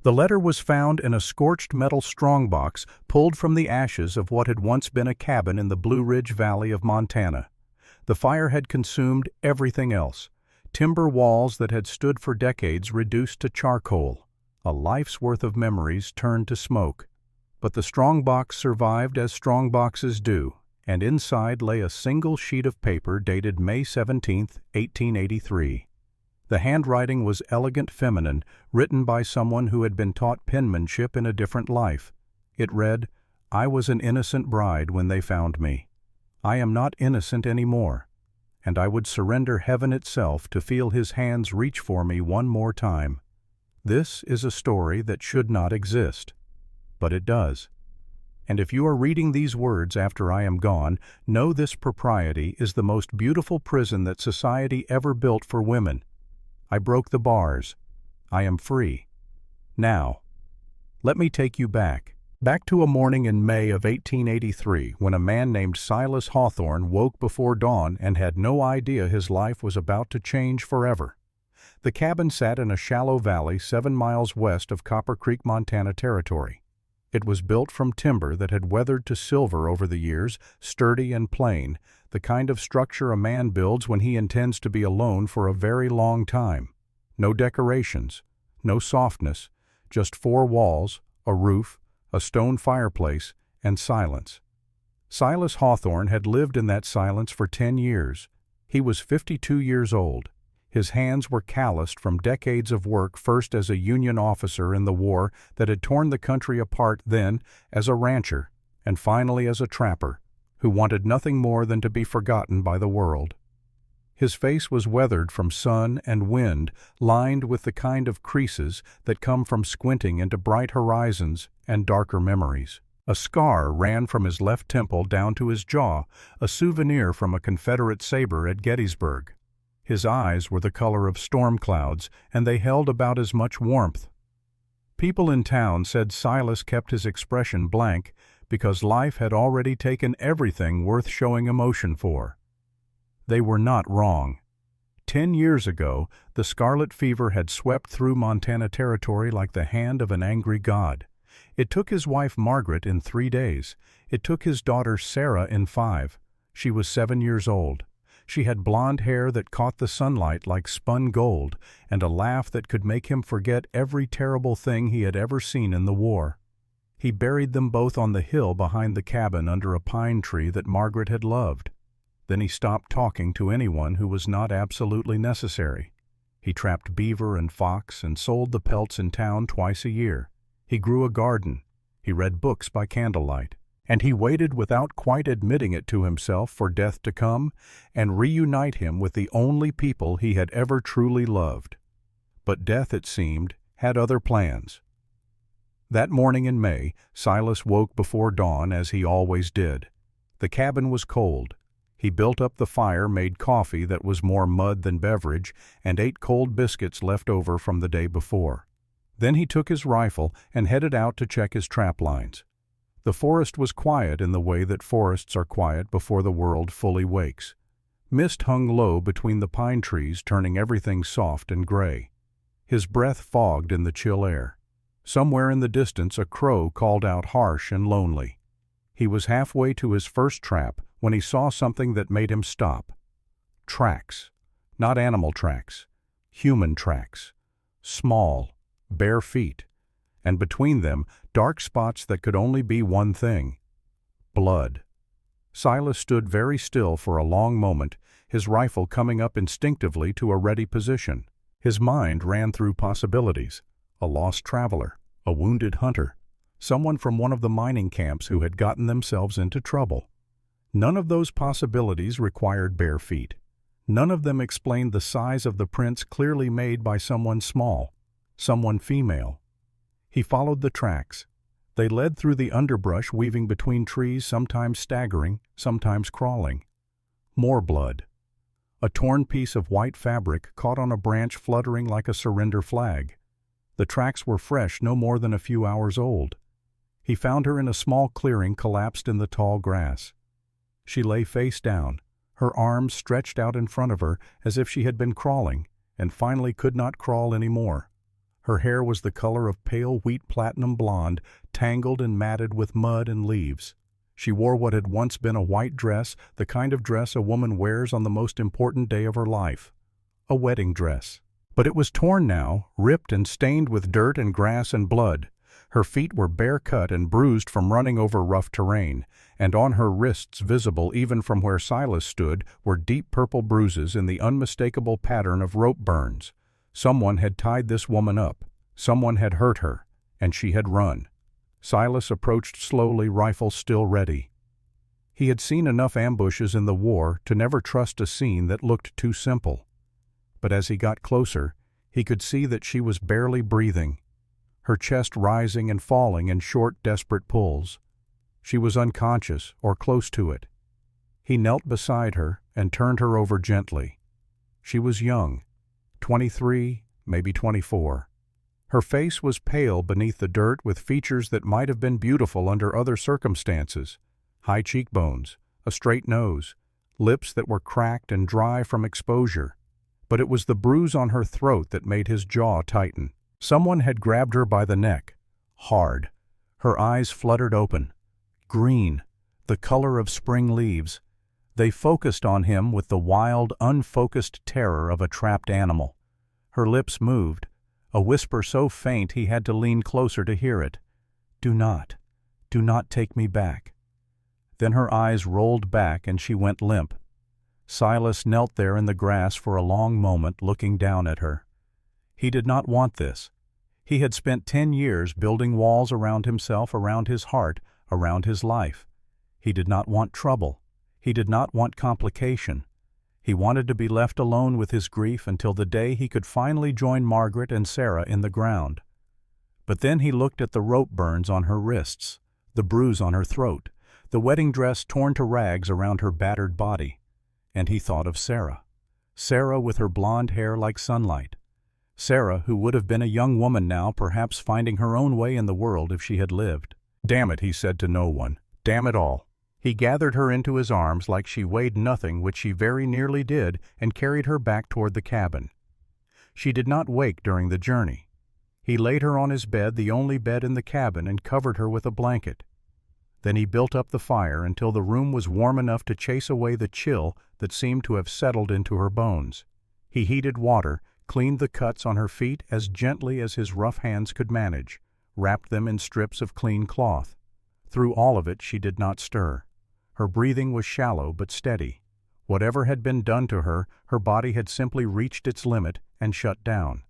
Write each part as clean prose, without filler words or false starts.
The letter was found in a scorched metal strongbox pulled from the ashes of what had once been a cabin in the Blue Ridge Valley of Montana. The fire had consumed everything else. Timber walls that had stood for decades reduced to charcoal. A life's worth of memories turned to smoke. But the strongbox survived as strongboxes do, and inside lay a single sheet of paper dated May 17, 1883. The handwriting was elegant feminine, written by someone who had been taught penmanship in a different life. It read, "I was an innocent bride when they found me. I am not innocent anymore, and I would surrender heaven itself to feel his hands reach for me one more time. This is a story that should not exist, but it does. And if you are reading these words after I am gone, know this propriety is the most beautiful prison that society ever built for women. I broke the bars. I am free. Now, let me take you back to a morning in May of 1883 when a man named Silas Hawthorne woke before dawn and had no idea his life was about to change forever. The cabin sat in a shallow valley 7 miles west of Copper Creek, Montana Territory. It was built from timber that had weathered to silver over the years, sturdy and plain, the kind of structure a man builds when he intends to be alone for a very long time. No decorations, no softness, just 4 walls, a roof, a stone fireplace, and silence. Silas Hawthorne had lived in that silence for 10 years. He was 52 years old. His hands were calloused from decades of work, first as a Union officer in the war that had torn the country apart, then as a rancher, and finally as a trapper, who wanted nothing more than to be forgotten by the world. His face was weathered from sun and wind, lined with the kind of creases that come from squinting into bright horizons and darker memories. A scar ran from his left temple down to his jaw, a souvenir from a Confederate saber at Gettysburg. His eyes were the color of storm clouds, and they held about as much warmth. People in town said Silas kept his expression blank because life had already taken everything worth showing emotion for. They were not wrong. 10 years ago, the scarlet fever had swept through Montana Territory like the hand of an angry god. It took his wife Margaret in 3 days. It took his daughter Sarah in 5. She was 7 years old. She had blonde hair that caught the sunlight like spun gold, and a laugh that could make him forget every terrible thing he had ever seen in the war. He buried them both on the hill behind the cabin under a pine tree that Margaret had loved. Then he stopped talking to anyone who was not absolutely necessary. He trapped beaver and fox and sold the pelts in town twice a year. He grew a garden. He read books by candlelight. And he waited without quite admitting it to himself for death to come and reunite him with the only people he had ever truly loved. But death, it seemed, had other plans. That morning in May, Silas woke before dawn as he always did. The cabin was cold. He built up the fire, made coffee that was more mud than beverage, and ate cold biscuits left over from the day before. Then he took his rifle and headed out to check his trap lines. The forest was quiet in the way that forests are quiet before the world fully wakes. Mist hung low between the pine trees, turning everything soft and gray. His breath fogged in the chill air. Somewhere in the distance a crow called out harsh and lonely. He was halfway to his first trap when he saw something that made him stop. Tracks. Not animal tracks. Human tracks. Small, bare feet. And between them, dark spots that could only be one thing: blood. Silas stood very still for a long moment, his rifle coming up instinctively to a ready position. His mind ran through possibilities: a lost traveler, a wounded hunter, someone from one of the mining camps who had gotten themselves into trouble. None of those possibilities required bare feet. None of them explained the size of the prints clearly made by someone small, someone female. He followed the tracks. They led through the underbrush, weaving between trees, sometimes staggering, sometimes crawling. More blood. A torn piece of white fabric caught on a branch, fluttering like a surrender flag. The tracks were fresh, no more than a few hours old. He found her in a small clearing, collapsed in the tall grass. She lay face down, her arms stretched out in front of her as if she had been crawling, and finally could not crawl any more. Her hair was the color of pale wheat platinum blonde, tangled and matted with mud and leaves. She wore what had once been a white dress, the kind of dress a woman wears on the most important day of her life. A wedding dress. But it was torn now, ripped and stained with dirt and grass and blood. Her feet were bare-cut and bruised from running over rough terrain, and on her wrists, visible even from where Silas stood, were deep purple bruises in the unmistakable pattern of rope burns. Someone had tied this woman up. Someone had hurt her, and she had run. Silas approached slowly, rifle still ready. He had seen enough ambushes in the war to never trust a scene that looked too simple. But as he got closer, he could see that she was barely breathing, her chest rising and falling in short, desperate pulls. She was unconscious or close to it. He knelt beside her and turned her over gently. She was young, 23, maybe 24. Her face was pale beneath the dirt, with features that might have been beautiful under other circumstances. High cheekbones, a straight nose, lips that were cracked and dry from exposure. But it was the bruise on her throat that made his jaw tighten. Someone had grabbed her by the neck, hard. Her eyes fluttered open. Green, the color of spring leaves. They focused on him with the wild, unfocused terror of a trapped animal. Her lips moved, a whisper so faint he had to lean closer to hear it. Do not take me back." Then her eyes rolled back and she went limp. Silas knelt there in the grass for a long moment, looking down at her. He did not want this. He had spent 10 years building walls around himself, around his heart, around his life. He did not want trouble. He did not want complication. He wanted to be left alone with his grief until the day he could finally join Margaret and Sarah in the ground. But then he looked at the rope burns on her wrists, the bruise on her throat, the wedding dress torn to rags around her battered body. And he thought of Sarah. Sarah with her blonde hair like sunlight. Sarah, who would have been a young woman now, perhaps finding her own way in the world if she had lived. "Damn it," he said to no one. "Damn it all." He gathered her into his arms like she weighed nothing, which she very nearly did, and carried her back toward the cabin. She did not wake during the journey. He laid her on his bed, the only bed in the cabin, and covered her with a blanket. Then he built up the fire until the room was warm enough to chase away the chill that seemed to have settled into her bones. He heated water, cleaned the cuts on her feet as gently as his rough hands could manage, wrapped them in strips of clean cloth. Through all of it she did not stir. Her breathing was shallow but steady. Whatever had been done to her, her body had simply reached its limit and shut down.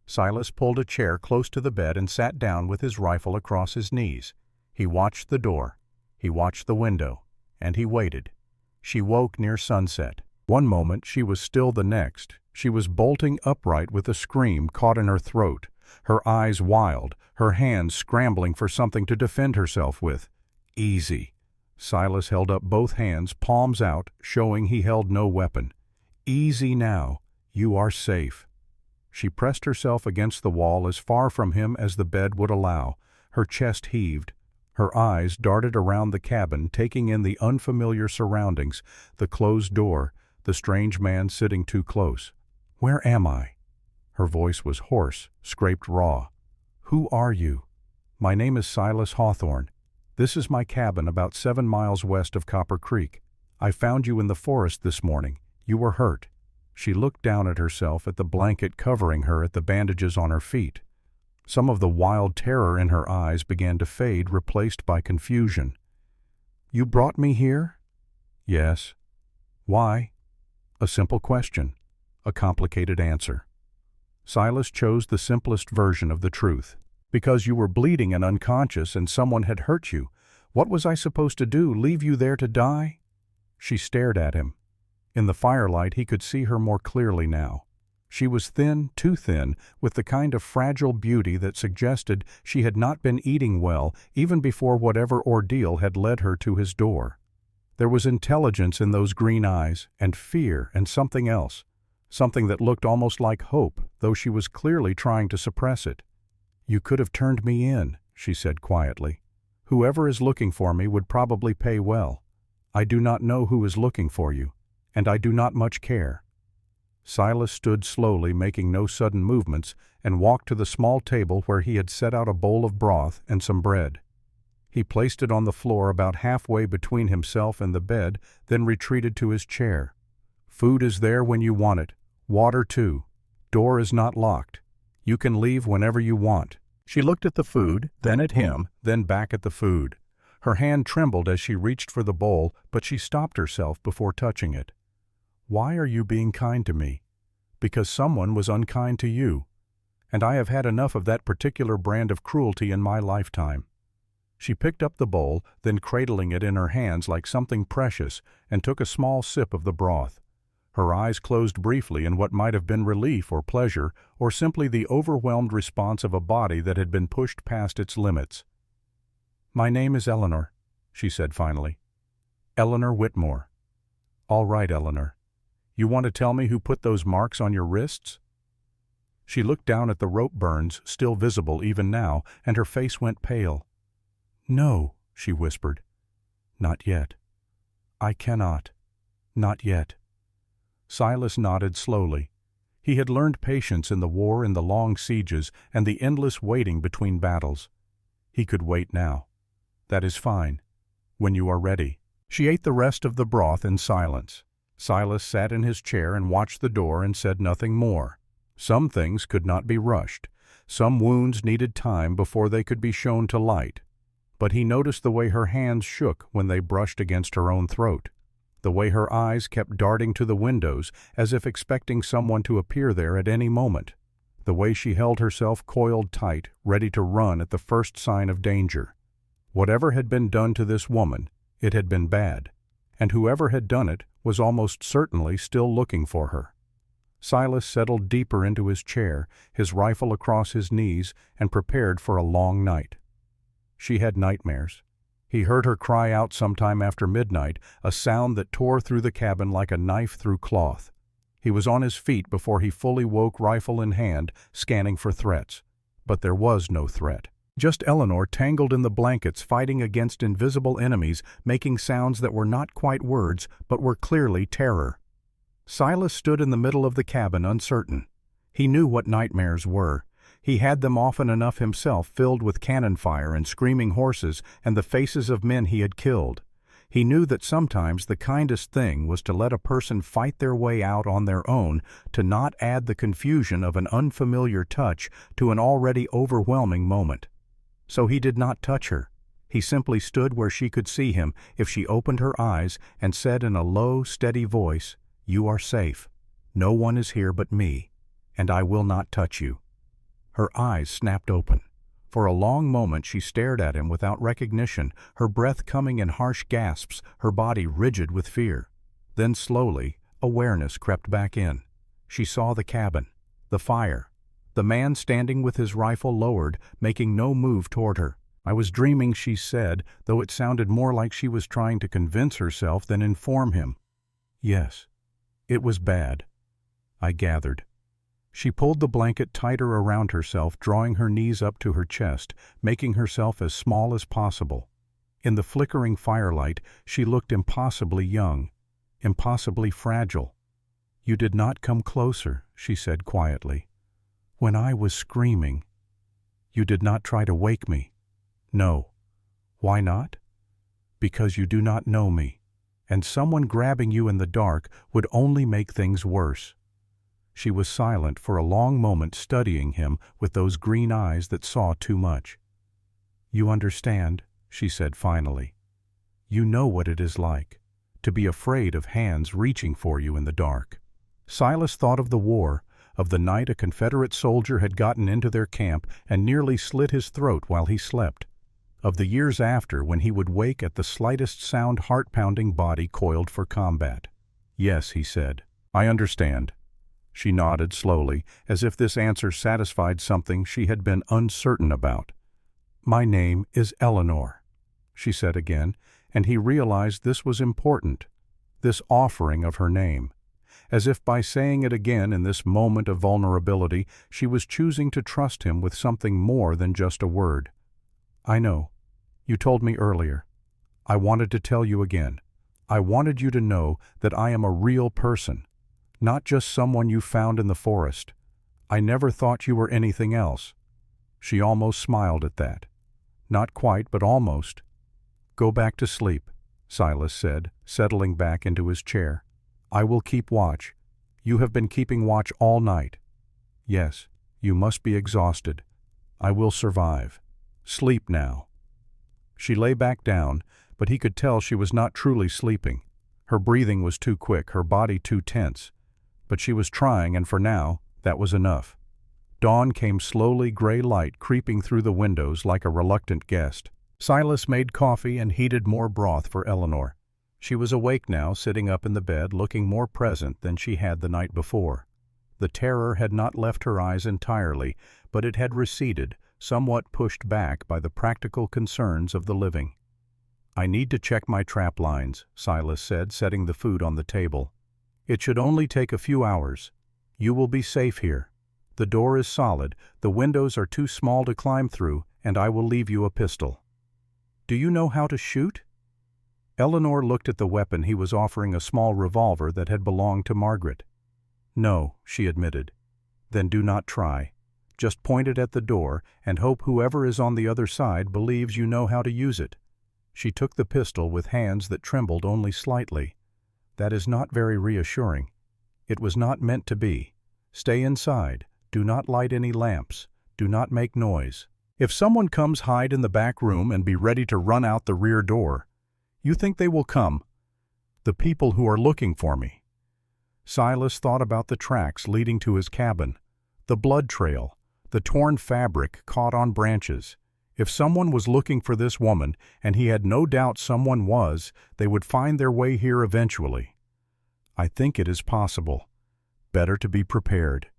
Silas pulled a chair close to the bed and sat down with his rifle across his knees. He watched the door. He watched the window. And he waited. She woke near sunset. One moment she was still, the next she was bolting upright with a scream caught in her throat, her eyes wild, her hands scrambling for something to defend herself with. "Easy." Silas held up both hands, palms out, showing he held no weapon. "Easy now. You are safe." She pressed herself against the wall as far from him as the bed would allow. Her chest heaved. Her eyes darted around the cabin, taking in the unfamiliar surroundings, the closed door, the strange man sitting too close. "Where am I?" Her voice was hoarse, scraped raw. "Who are you?" "My name is Silas Hawthorne. This is my cabin about 7 miles west of Copper Creek. I found you in the forest this morning. You were hurt." She looked down at herself, at the blanket covering her, at the bandages on her feet. Some of the wild terror in her eyes began to fade, replaced by confusion. "You brought me here?" "Yes." "Why?" A simple question, a complicated answer. Silas chose the simplest version of the truth. "Because you were bleeding and unconscious and someone had hurt you. What was I supposed to do, leave you there to die?" She stared at him. In the firelight he could see her more clearly now. She was thin, too thin, with the kind of fragile beauty that suggested she had not been eating well even before whatever ordeal had led her to his door. There was intelligence in those green eyes, and fear, and something else, something that looked almost like hope, though she was clearly trying to suppress it. "You could have turned me in," she said quietly. "Whoever is looking for me would probably pay well. I do not know who is looking for you, and I do not much care." Silas stood slowly, making no sudden movements, and walked to the small table where he had set out a bowl of broth and some bread. He placed it on the floor about halfway between himself and the bed, then retreated to his chair. "Food is there when you want it. Water too. Door is not locked. You can leave whenever you want." She looked at the food, then at him, then back at the food. Her hand trembled as she reached for the bowl, but she stopped herself before touching it. "Why are you being kind to me?" "Because someone was unkind to you. And I have had enough of that particular brand of cruelty in my lifetime." She picked up the bowl, then cradling it in her hands like something precious, and took a small sip of the broth. Her eyes closed briefly in what might have been relief or pleasure, or simply the overwhelmed response of a body that had been pushed past its limits. "My name is Eleanor," she said finally. "Eleanor Whitmore." "All right, Eleanor. You want to tell me who put those marks on your wrists?" She looked down at the rope burns, still visible even now, and her face went pale. "No," she whispered. "Not yet. I cannot. Not yet." Silas nodded slowly. He had learned patience in the war, in the long sieges, and the endless waiting between battles. He could wait now. "That is fine. When you are ready." She ate the rest of the broth in silence. Silas sat in his chair and watched the door and said nothing more. Some things could not be rushed. Some wounds needed time before they could be shown to light. But he noticed the way her hands shook when they brushed against her own throat, the way her eyes kept darting to the windows as if expecting someone to appear there at any moment, the way she held herself coiled tight, ready to run at the first sign of danger. Whatever had been done to this woman, it had been bad, and whoever had done it was almost certainly still looking for her. Silas settled deeper into his chair, his rifle across his knees, and prepared for a long night. She had nightmares. He heard her cry out sometime after midnight, a sound that tore through the cabin like a knife through cloth. He was on his feet before he fully woke, rifle in hand, scanning for threats. But there was no threat. Just Eleanor tangled in the blankets, fighting against invisible enemies, making sounds that were not quite words, but were clearly terror. Silas stood in the middle of the cabin, uncertain. He knew what nightmares were. He had them often enough himself, filled with cannon fire and screaming horses and the faces of men he had killed. He knew that sometimes the kindest thing was to let a person fight their way out on their own, to not add the confusion of an unfamiliar touch to an already overwhelming moment. So he did not touch her. He simply stood where she could see him if she opened her eyes and said in a low, steady voice, "You are safe. No one is here but me, and I will not touch you." Her eyes snapped open. For a long moment she stared at him without recognition, her breath coming in harsh gasps, her body rigid with fear. Then slowly, awareness crept back in. She saw the cabin, the fire, the man standing with his rifle lowered, making no move toward her. "I was dreaming," she said, though it sounded more like she was trying to convince herself than inform him. "Yes, it was bad," I gathered. She pulled the blanket tighter around herself, drawing her knees up to her chest, making herself as small as possible. In the flickering firelight, she looked impossibly young, impossibly fragile. "You did not come closer," she said quietly. "When I was screaming, you did not try to wake me." "No." "Why not?" "Because you do not know me, and someone grabbing you in the dark would only make things worse." She was silent for a long moment, studying him with those green eyes that saw too much. "You understand," she said finally. "You know what it is like, to be afraid of hands reaching for you in the dark." Silas thought of the war, of the night a Confederate soldier had gotten into their camp and nearly slit his throat while he slept, of the years after when he would wake at the slightest sound, heart-pounding body coiled for combat. "Yes," he said, "I understand." She nodded slowly, as if this answer satisfied something she had been uncertain about. "My name is Eleanor," she said again, and he realized this was important, this offering of her name. As if by saying it again in this moment of vulnerability, she was choosing to trust him with something more than just a word. "I know. You told me earlier. I wanted to tell you again. I wanted you to know that I am a real person. Not just someone you found in the forest. I never thought you were anything else." She almost smiled at that. Not quite, but almost. "Go back to sleep," Silas said, settling back into his chair. "I will keep watch. You have been keeping watch all night." "Yes, you must be exhausted. I will survive. Sleep now." She lay back down, but he could tell she was not truly sleeping. Her breathing was too quick, her body too tense. But she was trying, and for now, that was enough. Dawn came slowly, gray light creeping through the windows like a reluctant guest. Silas made coffee and heated more broth for Eleanor. She was awake now, sitting up in the bed, looking more present than she had the night before. The terror had not left her eyes entirely, but it had receded, somewhat pushed back by the practical concerns of the living. "I need to check my trap lines," Silas said, setting the food on the table. "It should only take a few hours. You will be safe here. The door is solid, the windows are too small to climb through, and I will leave you a pistol." "Do you know how to shoot?" Eleanor looked at the weapon he was offering, a small revolver that had belonged to Margaret. "No," she admitted. "Then do not try. Just point it at the door and hope whoever is on the other side believes you know how to use it." She took the pistol with hands that trembled only slightly. "That is not very reassuring. It was not meant to be. Stay inside. Do not light any lamps. Do not make noise. If someone comes, hide in the back room and be ready to run out the rear door. You think they will come? The people who are looking for me." Silas thought about the tracks leading to his cabin, the blood trail, the torn fabric caught on branches. If someone was looking for this woman, and he had no doubt someone was, they would find their way here eventually. "I think it is possible. Better to be prepared."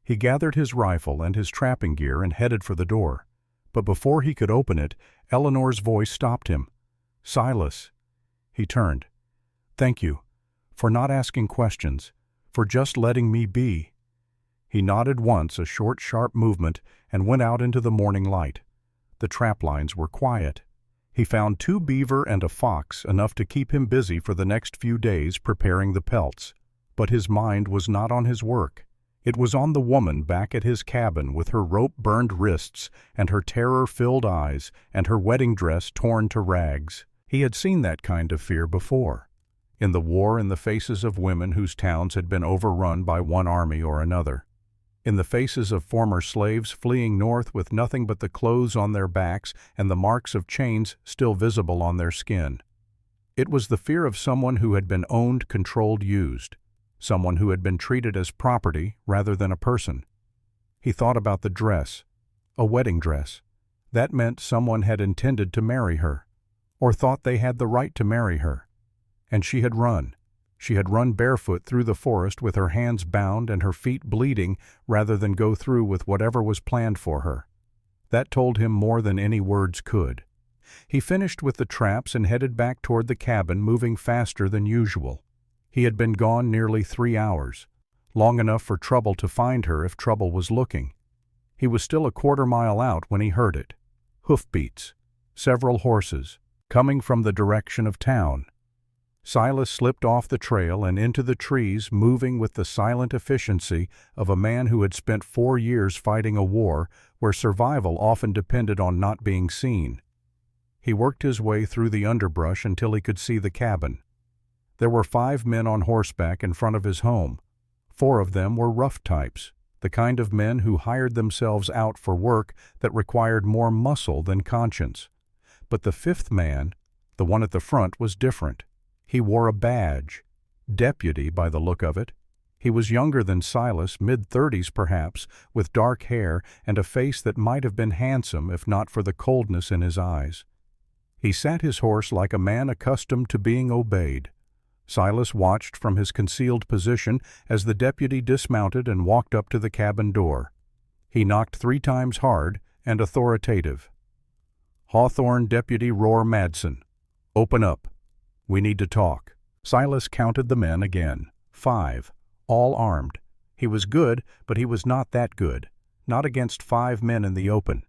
He gathered his rifle and his trapping gear and headed for the door. But before he could open it, Eleanor's voice stopped him. "Silas." He turned. "Thank you. For not asking questions. For just letting me be." He nodded once, a short, sharp movement, and went out into the morning light. The trap lines were quiet. He found 2 beaver and a fox, enough to keep him busy for the next few days preparing the pelts. But his mind was not on his work. It was on the woman back at his cabin with her rope-burned wrists and her terror-filled eyes and her wedding dress torn to rags. He had seen that kind of fear before. In the war, in the faces of women whose towns had been overrun by one army or another. In the faces of former slaves fleeing north with nothing but the clothes on their backs and the marks of chains still visible on their skin. It was the fear of someone who had been owned, controlled, used. Someone who had been treated as property rather than a person. He thought about the dress, a wedding dress. That meant someone had intended to marry her, or thought they had the right to marry her. And she had run. She had run barefoot through the forest with her hands bound and her feet bleeding rather than go through with whatever was planned for her. That told him more than any words could. He finished with the traps and headed back toward the cabin, moving faster than usual. He had been gone nearly 3 hours, long enough for trouble to find her if trouble was looking. He was still a quarter-mile out when he heard it. Hoofbeats. Several horses, coming from the direction of town. Silas slipped off the trail and into the trees, moving with the silent efficiency of a man who had spent 4 years fighting a war where survival often depended on not being seen. He worked his way through the underbrush until he could see the cabin. There were 5 men on horseback in front of his home. 4 of them were rough types, the kind of men who hired themselves out for work that required more muscle than conscience. But the 5th man, the one at the front, was different. He wore a badge. Deputy, by the look of it. He was younger than Silas, mid-30s perhaps, with dark hair and a face that might have been handsome if not for the coldness in his eyes. He sat his horse like a man accustomed to being obeyed. Silas watched from his concealed position as the deputy dismounted and walked up to the cabin door. He knocked 3 times hard and authoritative. "Hawthorne Deputy Roar Madsen. Open up. We need to talk." Silas counted the men again. 5, all armed. He was good, but he was not that good. Not against 5 men in the open.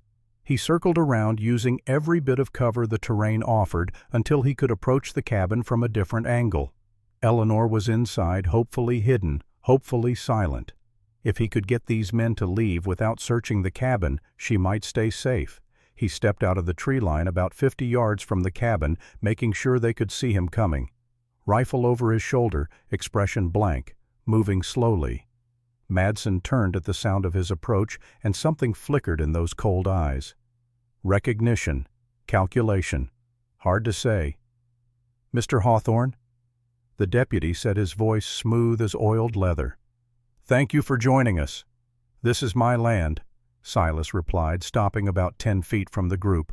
He circled around using every bit of cover the terrain offered until he could approach the cabin from a different angle. Eleanor was inside, hopefully hidden, hopefully silent. If he could get these men to leave without searching the cabin, she might stay safe. He stepped out of the tree line about 50 yards from the cabin, making sure they could see him coming. Rifle over his shoulder, expression blank, moving slowly. Madsen turned at the sound of his approach, and something flickered in those cold eyes. Recognition, calculation, hard to say. "Mr. Hawthorne?" The deputy said, his voice smooth as oiled leather. "Thank you for joining us. This is my land," Silas replied, stopping about 10 feet from the group.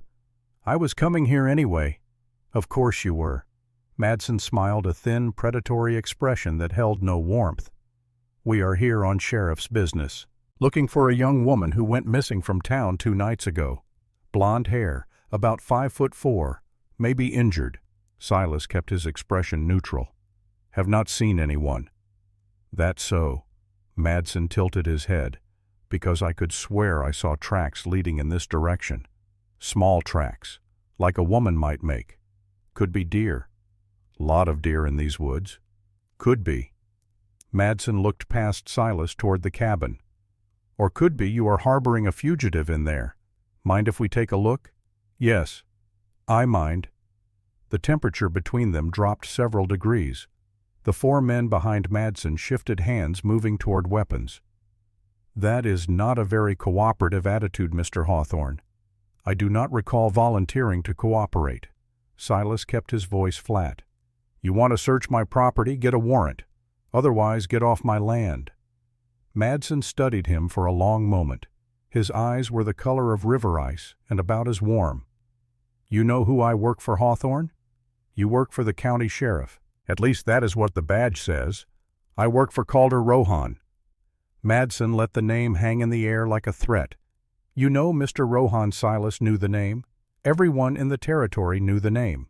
"I was coming here anyway." "Of course you were." Madsen smiled, a thin, predatory expression that held no warmth. "We are here on sheriff's business, looking for a young woman who went missing from town 2 nights ago. Blonde hair, about 5'4", maybe injured." Silas kept his expression neutral. "Have not seen anyone." "That's so." Madsen tilted his head. "Because I could swear I saw tracks leading in this direction. Small tracks, like a woman might make. Could be deer. Lot of deer in these woods. Could be." Madsen looked past Silas toward the cabin. "Or could be you are harboring a fugitive in there. Mind if we take a look?" "Yes." "I mind." The temperature between them dropped several degrees. The 4 men behind Madsen shifted hands, moving toward weapons. "That is not a very cooperative attitude, Mr. Hawthorne. I do not recall volunteering to cooperate." Silas kept his voice flat. "You want to search my property? Get a warrant. Otherwise, get off my land." Madsen studied him for a long moment. His eyes were the color of river ice and about as warm. "You know who I work for, Hawthorne?" "You work for the county sheriff. At least that is what the badge says." "I work for Calder Rohan." Madsen let the name hang in the air like a threat. "You know Mr. Rohan." Silas knew the name. Everyone in the territory knew the name.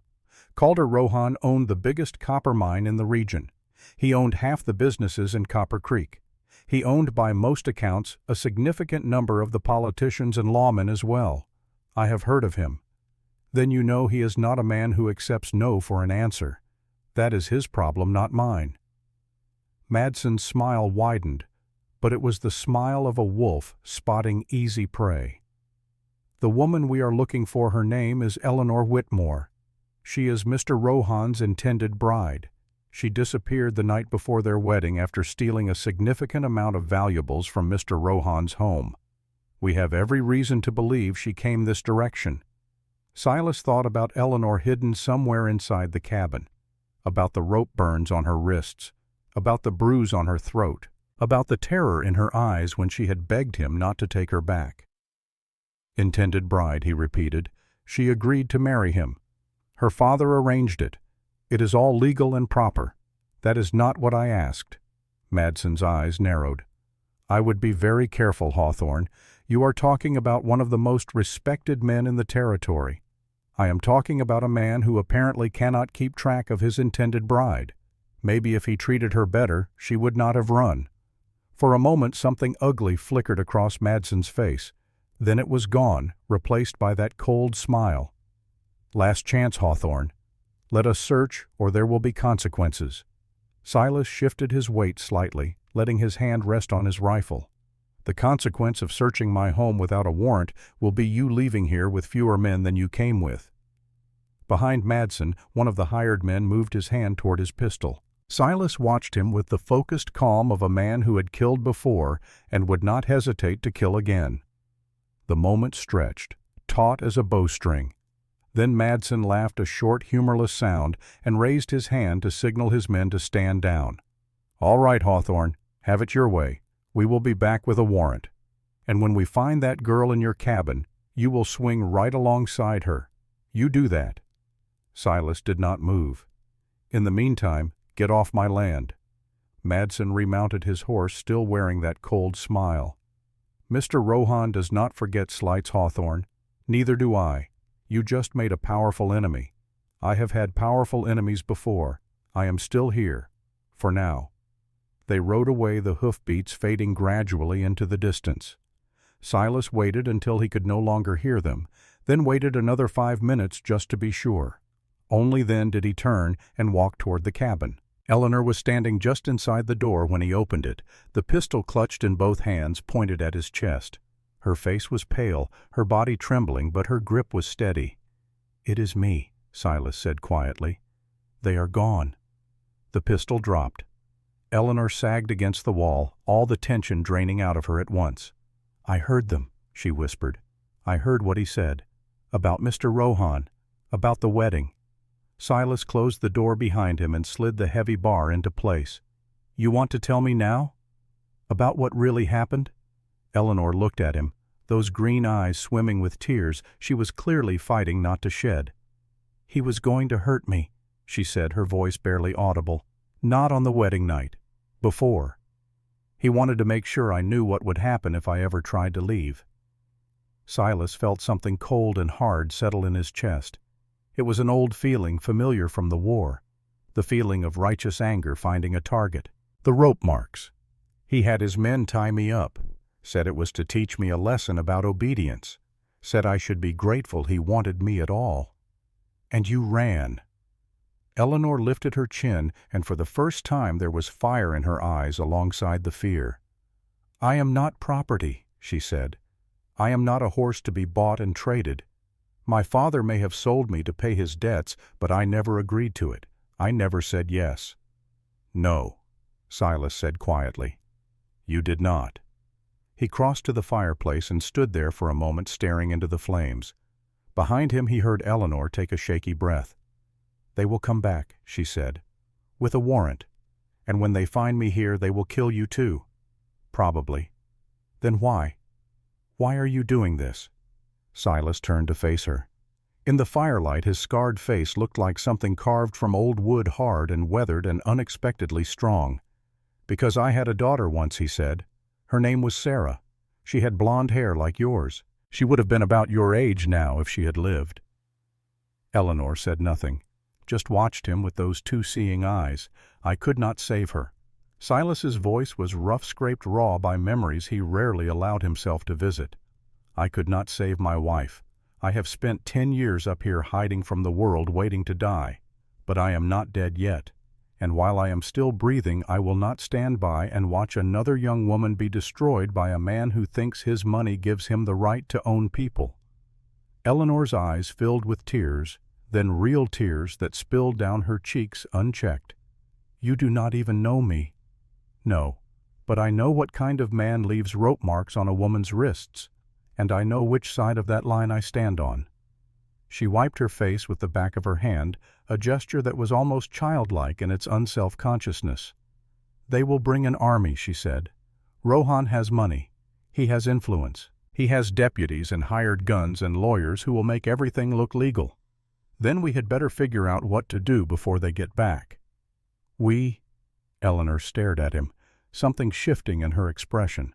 Calder Rohan owned the biggest copper mine in the region. He owned half the businesses in Copper Creek. He owned, by most accounts, a significant number of the politicians and lawmen as well. "I have heard of him." "Then you know he is not a man who accepts no for an answer. That is his problem, not mine." Madsen's smile widened, but it was the smile of a wolf spotting easy prey. "The woman we are looking for, her name is Eleanor Whitmore. She is Mr. Rohan's intended bride. She disappeared the night before their wedding after stealing a significant amount of valuables from Mr. Rohan's home. We have every reason to believe she came this direction." Silas thought about Eleanor hidden somewhere inside the cabin, about the rope burns on her wrists, about the bruise on her throat, about the terror in her eyes when she had begged him not to take her back. "Intended bride," he repeated. "She agreed to marry him. Her father arranged it. It is all legal and proper. That is not what I asked." Madsen's eyes narrowed. "I would be very careful, Hawthorne. You are talking about one of the most respected men in the territory. I am talking about a man who apparently cannot keep track of his intended bride. Maybe if he treated her better, she would not have run." For a moment something ugly flickered across Madsen's face. Then it was gone, replaced by that cold smile. "Last chance, Hawthorne. Let us search, or there will be consequences." Silas shifted his weight slightly, letting his hand rest on his rifle. "The consequence of searching my home without a warrant will be you leaving here with fewer men than you came with." Behind Madsen, one of the hired men moved his hand toward his pistol. Silas watched him with the focused calm of a man who had killed before and would not hesitate to kill again. The moment stretched, taut as a bowstring. Then Madsen laughed a short, humorless sound and raised his hand to signal his men to stand down. "All right, Hawthorne, have it your way. We will be back with a warrant. And when we find that girl in your cabin, you will swing right alongside her. You do that." Silas did not move. "In the meantime, get off my land." Madsen remounted his horse, still wearing that cold smile. "Mr. Rohan does not forget slights, Hawthorne. Neither do I. You just made a powerful enemy. I have had powerful enemies before. I am still here. For now." They rode away, the hoofbeats fading gradually into the distance. Silas waited until he could no longer hear them, then waited another 5 minutes just to be sure. Only then did he turn and walk toward the cabin. Eleanor was standing just inside the door when he opened it, the pistol clutched in both hands pointed at his chest. Her face was pale, her body trembling, but her grip was steady. "It is me," Silas said quietly. "They are gone." The pistol dropped. Eleanor sagged against the wall, all the tension draining out of her at once. "I heard them," she whispered. "I heard what he said. About Mr. Rohan. About the wedding." Silas closed the door behind him and slid the heavy bar into place. "You want to tell me now? About what really happened?" Eleanor looked at him, those green eyes swimming with tears she was clearly fighting not to shed. "He was going to hurt me," she said, her voice barely audible. "Not on the wedding night. Before. He wanted to make sure I knew what would happen if I ever tried to leave." Silas felt something cold and hard settle in his chest. It was an old feeling familiar from the war, the feeling of righteous anger finding a target. The rope marks. He had his men tie me up, said it was to teach me a lesson about obedience, said I should be grateful he wanted me at all. And you ran. Eleanor lifted her chin, and for the first time there was fire in her eyes alongside the fear. "I am not property," she said. "I am not a horse to be bought and traded. My father may have sold me to pay his debts, but I never agreed to it. I never said yes." "No," Silas said quietly. "You did not." He crossed to the fireplace and stood there for a moment staring into the flames. Behind him he heard Eleanor take a shaky breath. "They will come back," she said, "with a warrant. And when they find me here, they will kill you too. Probably. Then why? Why are you doing this?" Silas turned to face her. In the firelight, his scarred face looked like something carved from old wood, hard and weathered and unexpectedly strong. "Because I had a daughter once," he said. "Her name was Sarah. She had blonde hair like yours. She would have been about your age now if she had lived." Eleanor said nothing, just watched him with those two seeing eyes. "I could not save her." Silas's voice was rough-scraped raw by memories he rarely allowed himself to visit. "I could not save my wife. I have spent 10 years up here hiding from the world, waiting to die. But I am not dead yet. And while I am still breathing, I will not stand by and watch another young woman be destroyed by a man who thinks his money gives him the right to own people." Eleanor's eyes filled with tears, then real tears that spilled down her cheeks unchecked. "You do not even know me." "No, but I know what kind of man leaves rope marks on a woman's wrists, and I know which side of that line I stand on." She wiped her face with the back of her hand, a gesture that was almost childlike in its unself-consciousness. "They will bring an army," she said. "Rohan has money. He has influence. He has deputies and hired guns and lawyers who will make everything look legal. Then we had better figure out what to do before they get back." Eleanor stared at him, something shifting in her expression,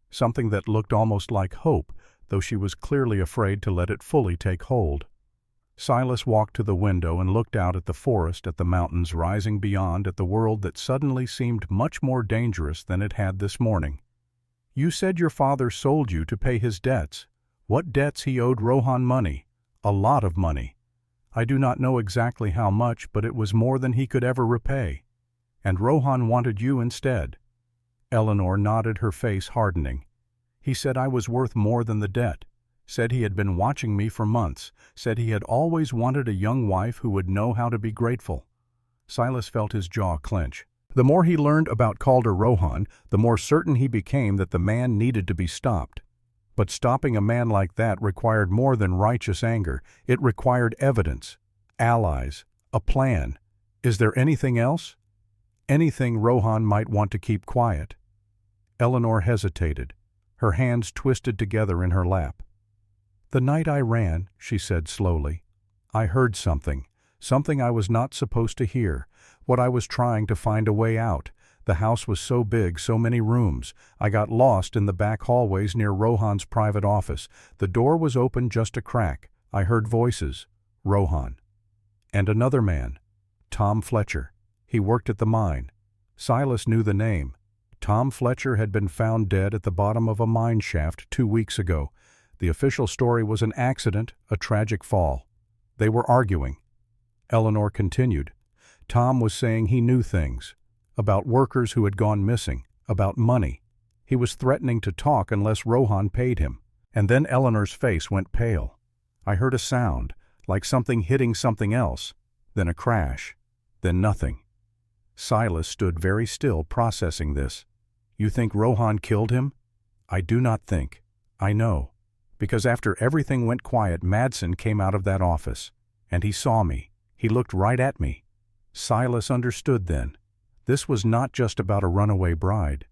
something that looked almost like hope, though she was clearly afraid to let it fully take hold. Silas walked to the window and looked out at the forest, at the mountains rising beyond, at the world that suddenly seemed much more dangerous than it had this morning. "You said your father sold you to pay his debts. What debts he owed Rohan? Money. A lot of money. I do not know exactly how much, but it was more than he could ever repay. And Rohan wanted you instead." Eleanor nodded, her face hardening. "He said I was worth more than the debt. Said he had been watching me for months. Said he had always wanted a young wife who would know how to be grateful." Silas felt his jaw clench. The more he learned about Calder Rohan, the more certain he became that the man needed to be stopped. But stopping a man like that required more than righteous anger. It required evidence, allies, a plan. Is there anything else? Anything Rohan might want to keep quiet? Eleanor hesitated, her hands twisted together in her lap. "The night I ran," she said slowly, "I heard something I was not supposed to hear, what I was trying to find a way out. The house was so big, so many rooms. I got lost in the back hallways near Rohan's private office. The door was open just a crack. I heard voices. Rohan. And another man. Tom Fletcher. He worked at the mine. Silas knew the name. Tom Fletcher had been found dead at the bottom of a mine shaft 2 weeks ago. The official story was an accident, a tragic fall. They were arguing." Eleanor continued, Tom was saying he knew things. About workers who had gone missing. About money. He was threatening to talk unless Rohan paid him. And then Eleanor's face went pale. I heard a sound, like something hitting something else. Then a crash. Then nothing. Silas stood very still, processing this. You think Rohan killed him? I do not think. I know. Because after everything went quiet, Madsen came out of that office. And he saw me. He looked right at me. Silas understood then. This was not just about a runaway bride.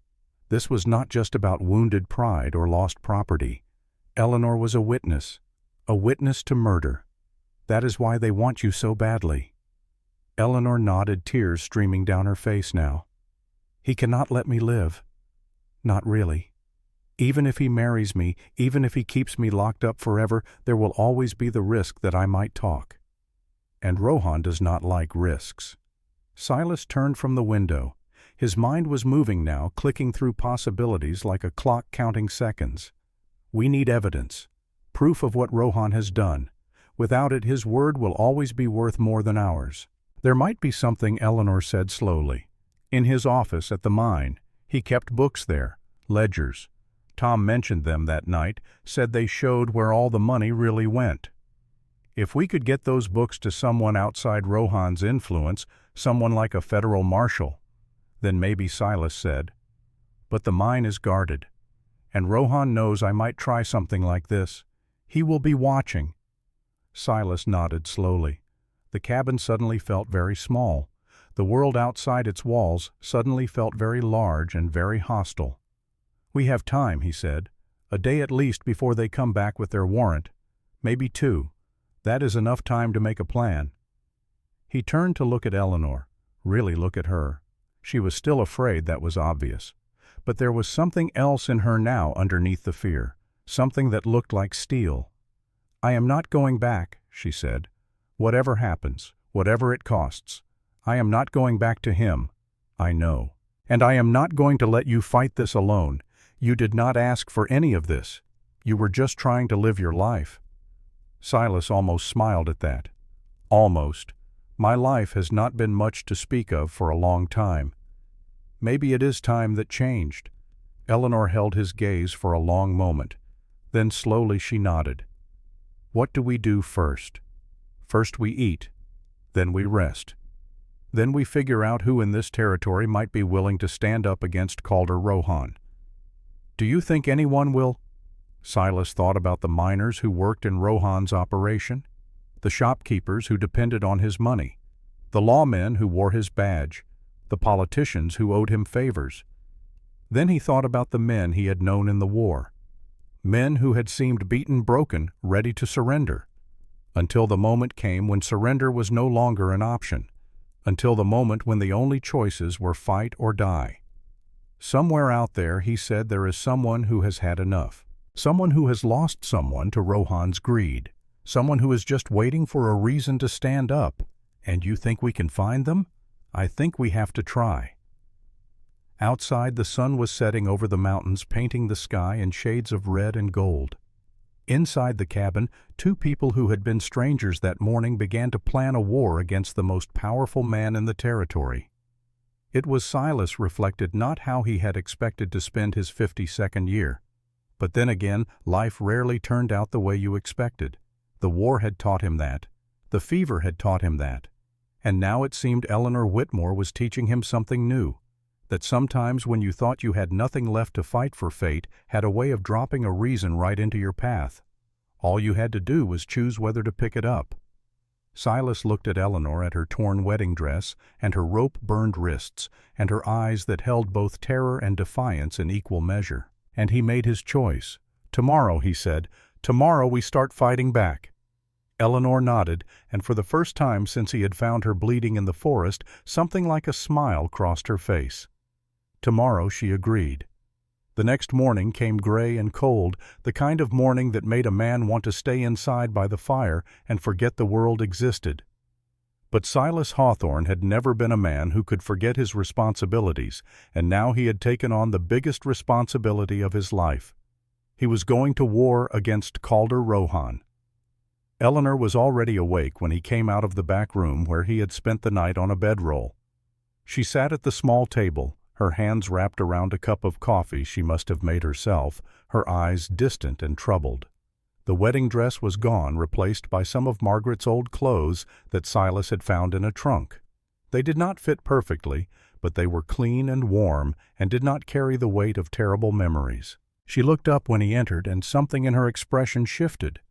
This was not just about wounded pride or lost property. Eleanor was a witness to murder. That is why they want you so badly. Eleanor nodded, tears streaming down her face now. He cannot let me live. Not really. Even if he marries me, even if he keeps me locked up forever, there will always be the risk that I might talk. And Rohan does not like risks. Silas turned from the window. His mind was moving now, clicking through possibilities like a clock counting seconds. We need evidence. Proof of what Rohan has done. Without it, his word will always be worth more than ours. There might be something, Eleanor said slowly. In his office at the mine, he kept books there, ledgers. Tom mentioned them that night, said they showed where all the money really went. If we could get those books to someone outside Rohan's influence, someone like a federal marshal, then maybe, Silas said. But the mine is guarded, and Rohan knows I might try something like this. He will be watching. Silas nodded slowly. The cabin suddenly felt very small. The world outside its walls suddenly felt very large and very hostile. We have time, he said. A day at least before they come back with their warrant. Maybe 2. That is enough time to make a plan. He turned to look at Eleanor, really look at her. She was still afraid, that was obvious. But there was something else in her now underneath the fear, something that looked like steel. I am not going back, she said. Whatever happens, whatever it costs, I am not going back to him. I know. And I am not going to let you fight this alone. You did not ask for any of this. You were just trying to live your life. Silas almost smiled at that. Almost. My life has not been much to speak of for a long time. Maybe it is time that changed. Eleanor held his gaze for a long moment. Then slowly she nodded. What do we do first? First we eat. Then we rest. Then we figure out who in this territory might be willing to stand up against Calder Rohan. Do you think anyone will? Silas thought about the miners who worked in Rohan's operation, the shopkeepers who depended on his money, the lawmen who wore his badge, the politicians who owed him favors. Then he thought about the men he had known in the war, men who had seemed beaten, broken, ready to surrender, until the moment came when surrender was no longer an option, until the moment when the only choices were fight or die. Somewhere out there, he said, there is someone who has had enough. Someone who has lost someone to Rohan's greed. Someone who is just waiting for a reason to stand up. And you think we can find them? I think we have to try. Outside, the sun was setting over the mountains, painting the sky in shades of red and gold. Inside the cabin, 2 people who had been strangers that morning began to plan a war against the most powerful man in the territory. It was, Silas reflected, not how he had expected to spend his 52nd year. But then again, life rarely turned out the way you expected. The war had taught him that. The fever had taught him that. And now it seemed Eleanor Whitmore was teaching him something new. That sometimes when you thought you had nothing left to fight for, fate had a way of dropping a reason right into your path. All you had to do was choose whether to pick it up. Silas looked at Eleanor, at her torn wedding dress, and her rope-burned wrists, and her eyes that held both terror and defiance in equal measure. And he made his choice. Tomorrow, he said, tomorrow we start fighting back. Eleanor nodded, and for the first time since he had found her bleeding in the forest, something like a smile crossed her face. Tomorrow, she agreed. The next morning came gray and cold, the kind of morning that made a man want to stay inside by the fire and forget the world existed. But Silas Hawthorne had never been a man who could forget his responsibilities, and now he had taken on the biggest responsibility of his life. He was going to war against Calder Rohan. Eleanor was already awake when he came out of the back room where he had spent the night on a bedroll. She sat at the small table, her hands wrapped around a cup of coffee she must have made herself, her eyes distant and troubled. The wedding dress was gone, replaced by some of Margaret's old clothes that Silas had found in a trunk. They did not fit perfectly, but they were clean and warm and did not carry the weight of terrible memories. She looked up when he entered, and something in her expression shifted.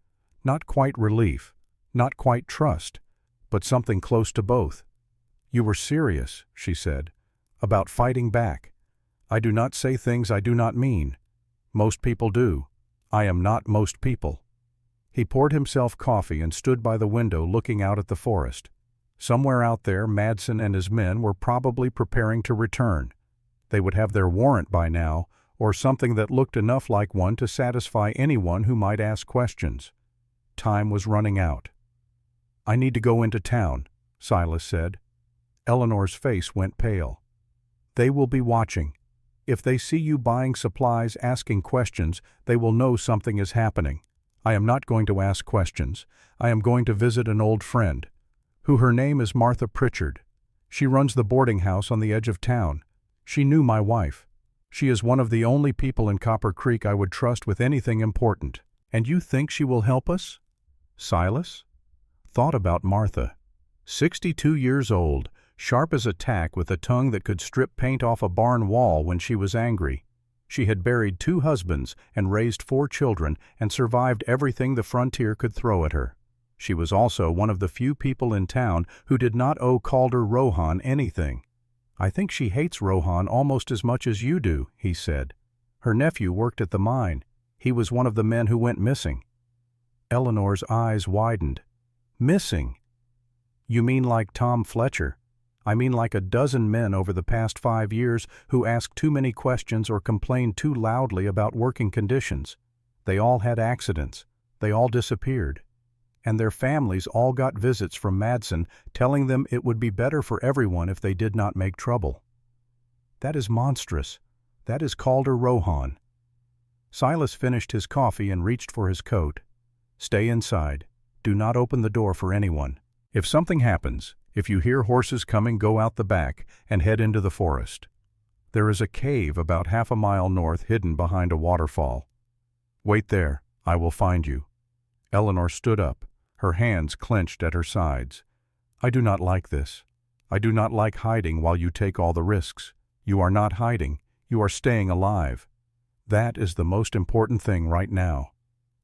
Not quite relief, not quite trust, but something close to both. "You were serious," she said, "about fighting back. I do not say things I do not mean. Most people do. I am not most people." He poured himself coffee and stood by the window looking out at the forest. Somewhere out there, Madsen and his men were probably preparing to return. They would have their warrant by now, or something that looked enough like one to satisfy anyone who might ask questions. Time was running out. "I need to go into town," Silas said. Eleanor's face went pale. "They will be watching. If they see you buying supplies, asking questions, they will know something is happening. I am not going to ask questions. I am going to visit an old friend, who her name is Martha Pritchard. She runs the boarding house on the edge of town. She knew my wife. She is one of the only people in Copper Creek I would trust with anything important. And you think she will help us?" Silas thought about Martha. 62 years old, sharp as a tack with a tongue that could strip paint off a barn wall when she was angry. She had buried 2 husbands and raised 4 children and survived everything the frontier could throw at her. She was also one of the few people in town who did not owe Calder Rohan anything. "I think she hates Rohan almost as much as you do," he said. "Her nephew worked at the mine. He was one of the men who went missing." Eleanor's eyes widened. "Missing? You mean like Tom Fletcher? I mean like a dozen men over the past 5 years who asked too many questions or complained too loudly about working conditions. They all had accidents. They all disappeared. And their families all got visits from Madsen telling them it would be better for everyone if they did not make trouble. That is monstrous. That is Calder Rohan." Silas finished his coffee and reached for his coat. "Stay inside. Do not open the door for anyone. If something happens, if you hear horses coming, go out the back and head into the forest. There is a cave about half a mile north hidden behind a waterfall. Wait there. I will find you." Eleanor stood up, her hands clenched at her sides. "I do not like this. I do not like hiding while you take all the risks. You are not hiding. You are staying alive. That is the most important thing right now."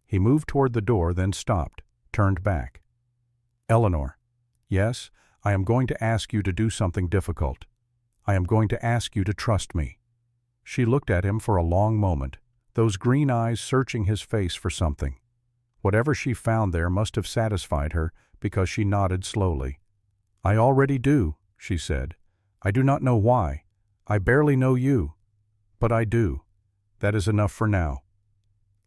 He moved toward the door, then stopped, turned back. "Eleanor, yes, I am going to ask you to do something difficult. I am going to ask you to trust me." She looked at him for a long moment, those green eyes searching his face for something. Whatever she found there must have satisfied her, because she nodded slowly. "I already do," she said. "I do not know why. I barely know you. But I do. That is enough for now."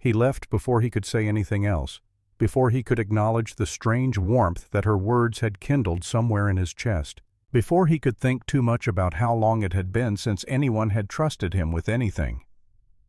He left before he could say anything else, before he could acknowledge the strange warmth that her words had kindled somewhere in his chest, before he could think too much about how long it had been since anyone had trusted him with anything.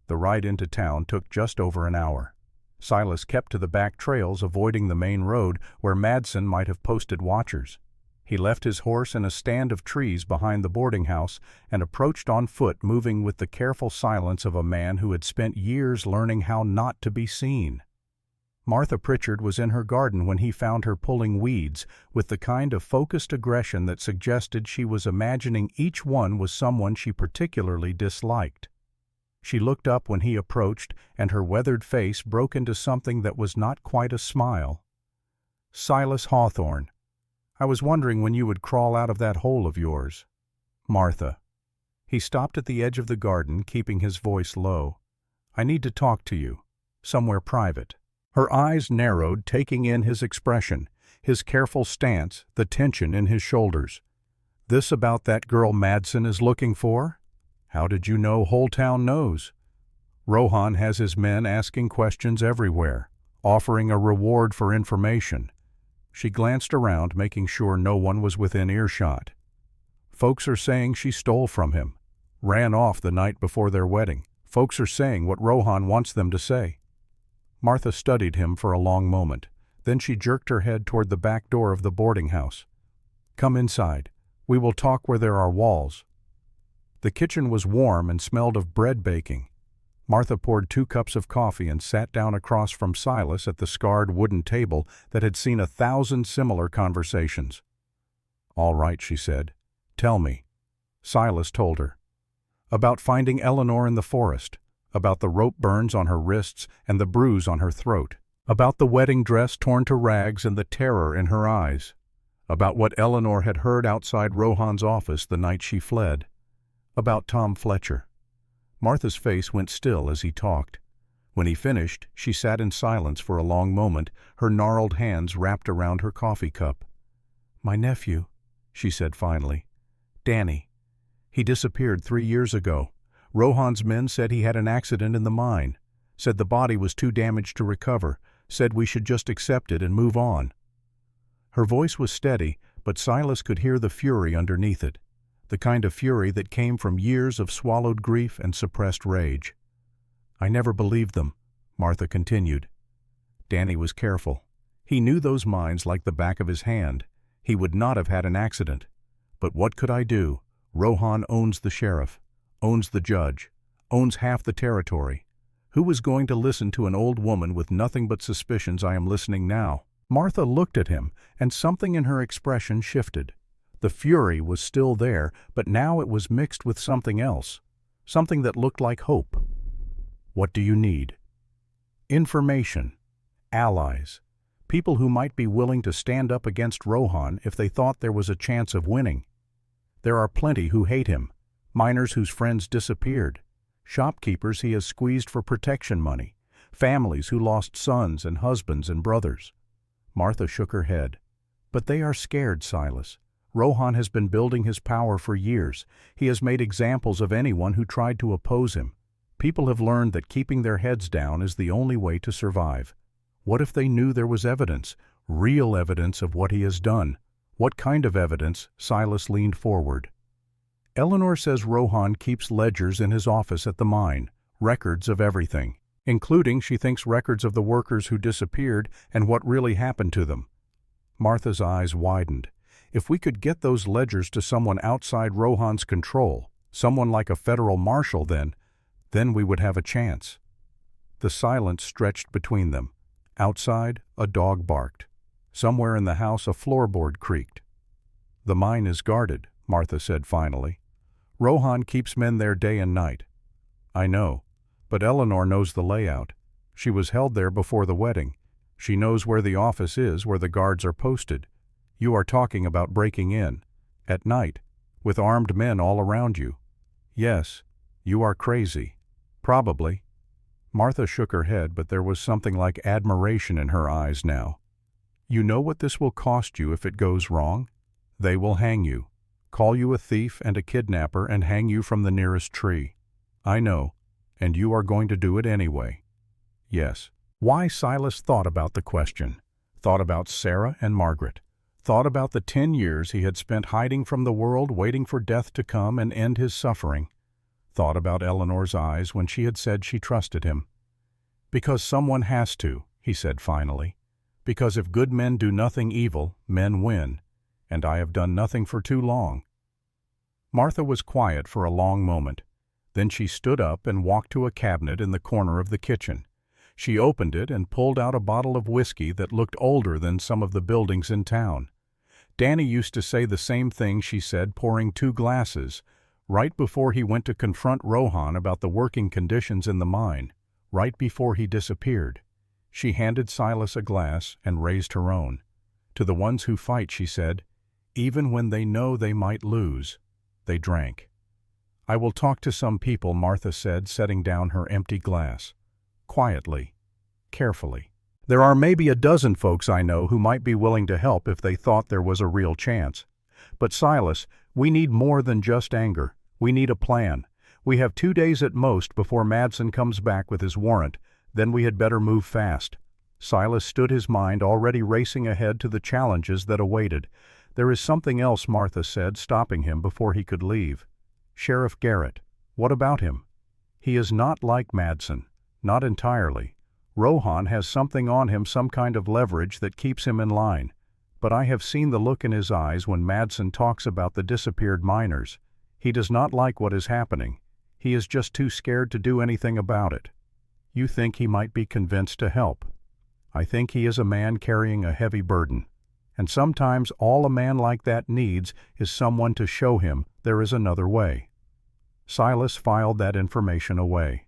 The ride into town took just over an hour. Silas kept to the back trails, avoiding the main road where Madsen might have posted watchers. He left his horse in a stand of trees behind the boarding house and approached on foot, moving with the careful silence of a man who had spent years learning how not to be seen. Martha Pritchard was in her garden when he found her pulling weeds, with the kind of focused aggression that suggested she was imagining each one was someone she particularly disliked. She looked up when he approached, and her weathered face broke into something that was not quite a smile. "Silas Hawthorne, I was wondering when you would crawl out of that hole of yours." "Martha." He stopped at the edge of the garden, keeping his voice low. "I need to talk to you. Somewhere private." Her eyes narrowed, taking in his expression, his careful stance, the tension in his shoulders. "This about that girl Madsen is looking for? How did you know whole town knows? Rohan has his men asking questions everywhere, offering a reward for information." She glanced around, making sure no one was within earshot. "Folks are saying she stole from him, ran off the night before their wedding. Folks are saying what Rohan wants them to say." Martha studied him for a long moment, Then she jerked her head toward the back door of the boarding house. "Come inside. We will talk where there are walls." The kitchen was warm and smelled of bread baking. Martha poured 2 cups of coffee and sat down across from Silas at the scarred wooden table that had seen 1,000 similar conversations. "All right," she said. "Tell me." Silas told her. About finding Eleanor in the forest, about the rope burns on her wrists and the bruise on her throat, about the wedding dress torn to rags and the terror in her eyes, about what Eleanor had heard outside Rohan's office the night she fled, about Tom Fletcher. Martha's face went still as he talked. When he finished, she sat in silence for a long moment, her gnarled hands wrapped around her coffee cup. "My nephew," she said finally. "Danny. He disappeared 3 years ago. Rohan's men said he had an accident in the mine, said the body was too damaged to recover, said we should just accept it and move on." Her voice was steady, but Silas could hear the fury underneath it, the kind of fury that came from years of swallowed grief and suppressed rage. "I never believed them," Martha continued. Danny was careful. He knew those mines like the back of his hand. He would not have had an accident. "But what could I do? Rohan owns the sheriff, owns the judge, owns half the territory. Who was going to listen to an old woman with nothing but suspicions? I am listening now." Martha looked at him, and something in her expression shifted. The fury was still there, but now it was mixed with something else, something that looked like hope. "What do you need?" "Information. Allies. People who might be willing to stand up against Rohan if they thought there was a chance of winning. There are plenty who hate him, miners whose friends disappeared, shopkeepers he has squeezed for protection money, families who lost sons and husbands and brothers." Martha shook her head. "But they are scared, Silas. Rohan has been building his power for years. He has made examples of anyone who tried to oppose him. People have learned that keeping their heads down is the only way to survive. What if they knew there was evidence, real evidence of what he has done? What kind of evidence?" Silas leaned forward. "Eleanor says Rohan keeps ledgers in his office at the mine, records of everything, including, she thinks, records of the workers who disappeared and what really happened to them." Martha's eyes widened. "If we could get those ledgers to someone outside Rohan's control, someone like a federal marshal, then we would have a chance." The silence stretched between them. Outside, a dog barked. Somewhere in the house a floorboard creaked. "The mine is guarded," Martha said finally. "Rohan keeps men there day and night." "I know, but Eleanor knows the layout. She was held there before the wedding. She knows where the office is, where the guards are posted. You are talking about breaking in, at night, with armed men all around you. Yes, you are crazy. Probably." Martha shook her head, but there was something like admiration in her eyes now. "You know what this will cost you if it goes wrong? They will hang you, call you a thief and a kidnapper, and hang you from the nearest tree. I know, and you are going to do it anyway." "Yes." Why Silas thought about the question, thought about Sarah and Margaret, thought about the 10 years he had spent hiding from the world, waiting for death to come and end his suffering, thought about Eleanor's eyes when she had said she trusted him. "Because someone has to," he said finally. "Because if good men do nothing evil, men win, and I have done nothing for too long." Martha was quiet for a long moment. Then she stood up and walked to a cabinet in the corner of the kitchen. She opened it and pulled out a bottle of whiskey that looked older than some of the buildings in town. Danny used to say the same thing, she said, pouring 2 glasses, right before he went to confront Rohan about the working conditions in the mine, right before he disappeared. She handed Silas a glass and raised her own. "To the ones who fight," she said, "even when they know they might lose." They drank. "I will talk to some people," Martha said, setting down her empty glass. Quietly, carefully. "There are maybe a dozen folks I know who might be willing to help if they thought there was a real chance. But Silas, we need more than just anger. We need a plan. We have 2 days at most before Madsen comes back with his warrant. Then we had better move fast." Silas stood, his mind already racing ahead to the challenges that awaited. "There is something else," Martha said, stopping him before he could leave. "Sheriff Garrett. What about him?" "He is not like Madsen. Not entirely. Rohan has something on him, some kind of leverage that keeps him in line. But I have seen the look in his eyes when Madsen talks about the disappeared miners. He does not like what is happening. He is just too scared to do anything about it. You think he might be convinced to help. I think he is a man carrying a heavy burden. And sometimes all a man like that needs is someone to show him there is another way. Silas filed that information away.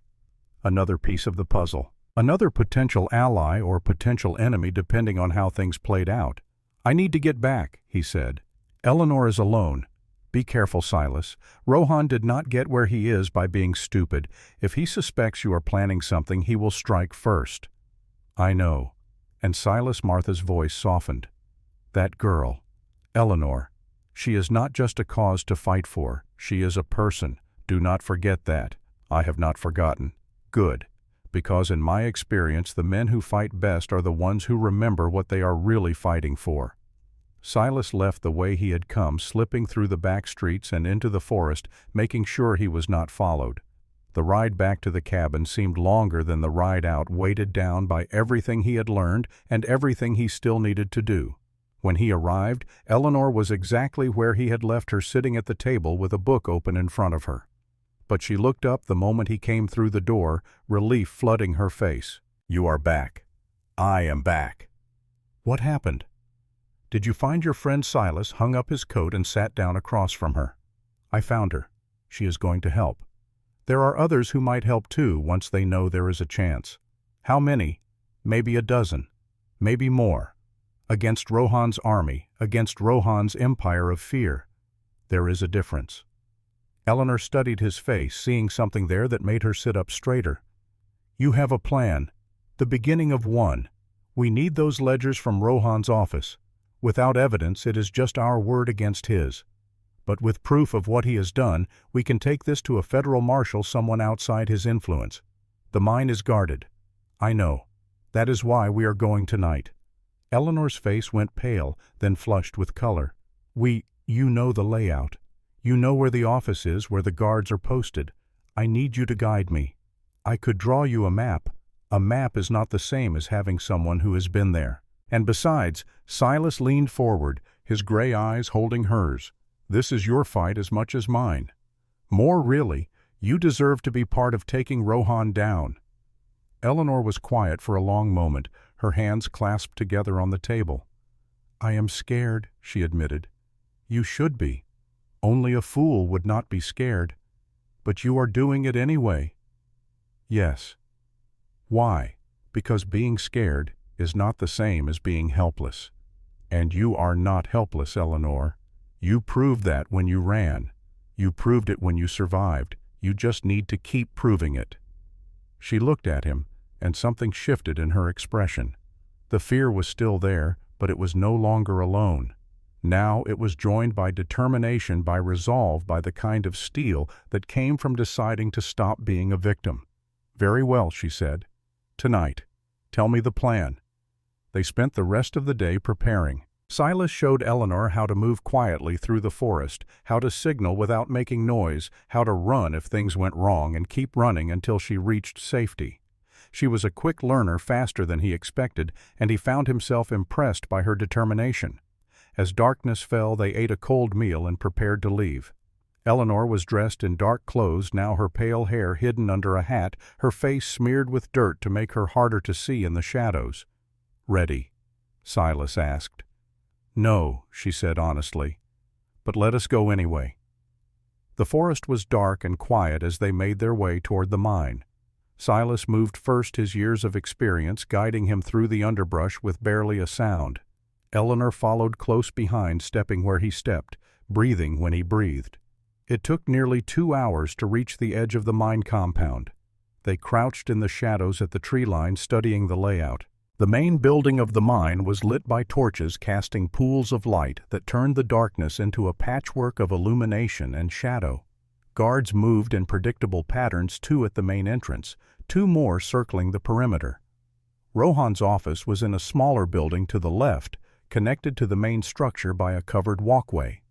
Another piece of the puzzle. Another potential ally or potential enemy depending on how things played out. I need to get back, he said. Eleanor is alone. Be careful, Silas. Rohan did not get where he is by being stupid. If he suspects you are planning something, he will strike first. I know. And Silas Martha's voice softened. That girl, Eleanor, she is not just a cause to fight for. She is a person. Do not forget that. I have not forgotten. Good. Because in my experience, the men who fight best are the ones who remember what they are really fighting for. Silas left the way he had come, slipping through the back streets and into the forest, making sure he was not followed. The ride back to the cabin seemed longer than the ride out, weighted down by everything he had learned and everything he still needed to do. When he arrived, Eleanor was exactly where he had left her, sitting at the table with a book open in front of her. But she looked up the moment he came through the door, relief flooding her face. You are back. I am back. What happened? Did you find your friend Silas? Hung up his coat and sat down across from her. I found her. She is going to help. There are others who might help too once they know there is a chance. How many? Maybe a dozen. Maybe more. Against Rohan's army, against Rohan's empire of fear. There is a difference. Eleanor studied his face, seeing something there that made her sit up straighter. You have a plan. The beginning of one. We need those ledgers from Rohan's office. Without evidence, it is just our word against his. But with proof of what he has done, we can take this to a federal marshal, someone outside his influence. The mine is guarded. I know. That is why we are going tonight. Eleanor's face went pale, then flushed with color. You know the layout. You know where the office is, where the guards are posted. I need you to guide me. I could draw you a map. A map is not the same as having someone who has been there. And besides, Silas leaned forward, his gray eyes holding hers. This is your fight as much as mine. More really, you deserve to be part of taking Rohan down. Eleanor was quiet for a long moment, her hands clasped together on the table. I am scared, she admitted. You should be. Only a fool would not be scared. But you are doing it anyway. Yes. Why? Because being scared is not the same as being helpless. And you are not helpless, Eleanor. You proved that when you ran. You proved it when you survived. You just need to keep proving it. She looked at him, and something shifted in her expression. The fear was still there, but it was no longer alone. Now it was joined by determination, by resolve, by the kind of steel that came from deciding to stop being a victim. Very well, she said. Tonight. Tell me the plan. They spent the rest of the day preparing. Silas showed Eleanor how to move quietly through the forest, how to signal without making noise, how to run if things went wrong, and keep running until she reached safety. She was a quick learner, faster than he expected, and he found himself impressed by her determination. As darkness fell, they ate a cold meal and prepared to leave. Eleanor was dressed in dark clothes, now her pale hair hidden under a hat, her face smeared with dirt to make her harder to see in the shadows. Ready? Silas asked. No, she said honestly. But let us go anyway. The forest was dark and quiet as they made their way toward the mine. Silas moved first, his years of experience guiding him through the underbrush with barely a sound. Eleanor followed close behind, stepping where he stepped, breathing when he breathed. It took nearly 2 hours to reach the edge of the mine compound. They crouched in the shadows at the tree line, studying the layout. The main building of the mine was lit by torches casting pools of light that turned the darkness into a patchwork of illumination and shadow. Guards moved in predictable patterns, 2 at the main entrance, 2 more circling the perimeter. Rohan's office was in a smaller building to the left, connected to the main structure by a covered walkway.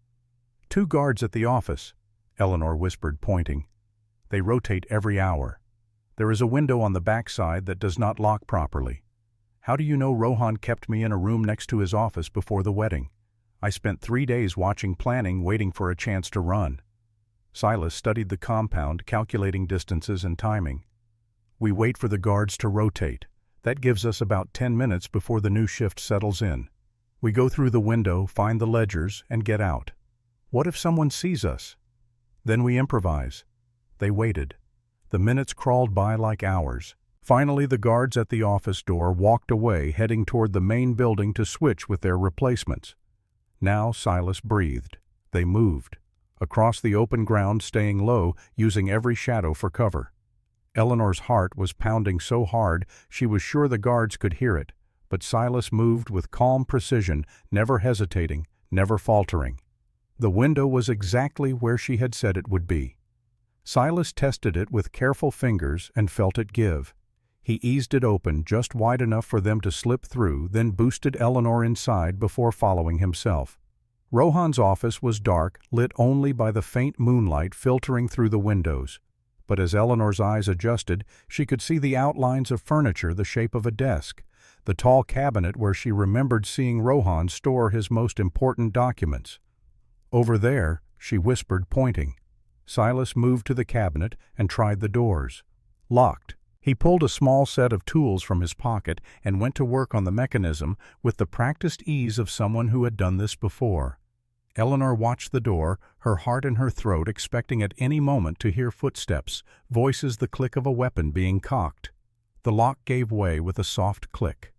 2 guards at the office, Eleanor whispered, pointing. They rotate every hour. There is a window on the backside that does not lock properly. How do you know Rohan kept me in a room next to his office before the wedding? I spent 3 days watching planning, waiting for a chance to run. Silas studied the compound, calculating distances and timing. We wait for the guards to rotate. That gives us about 10 minutes before the new shift settles in. We go through the window, find the ledgers, and get out. What if someone sees us? Then we improvise. They waited. The minutes crawled by like hours. Finally, the guards at the office door walked away, heading toward the main building to switch with their replacements. Now Silas breathed. They moved. Across the open ground, staying low, using every shadow for cover. Eleanor's heart was pounding so hard she was sure the guards could hear it, but Silas moved with calm precision, never hesitating, never faltering. The window was exactly where she had said it would be. Silas tested it with careful fingers and felt it give. He eased it open just wide enough for them to slip through, then boosted Eleanor inside before following himself. Rohan's office was dark, lit only by the faint moonlight filtering through the windows. But as Eleanor's eyes adjusted, she could see the outlines of furniture the shape of a desk, the tall cabinet where she remembered seeing Rohan store his most important documents. "Over there," she whispered, pointing. Silas moved to the cabinet and tried the doors. Locked. He pulled a small set of tools from his pocket and went to work on the mechanism with the practiced ease of someone who had done this before. Eleanor watched the door, her heart in her throat, expecting at any moment to hear footsteps, voices, the click of a weapon being cocked. The lock gave way with a soft click.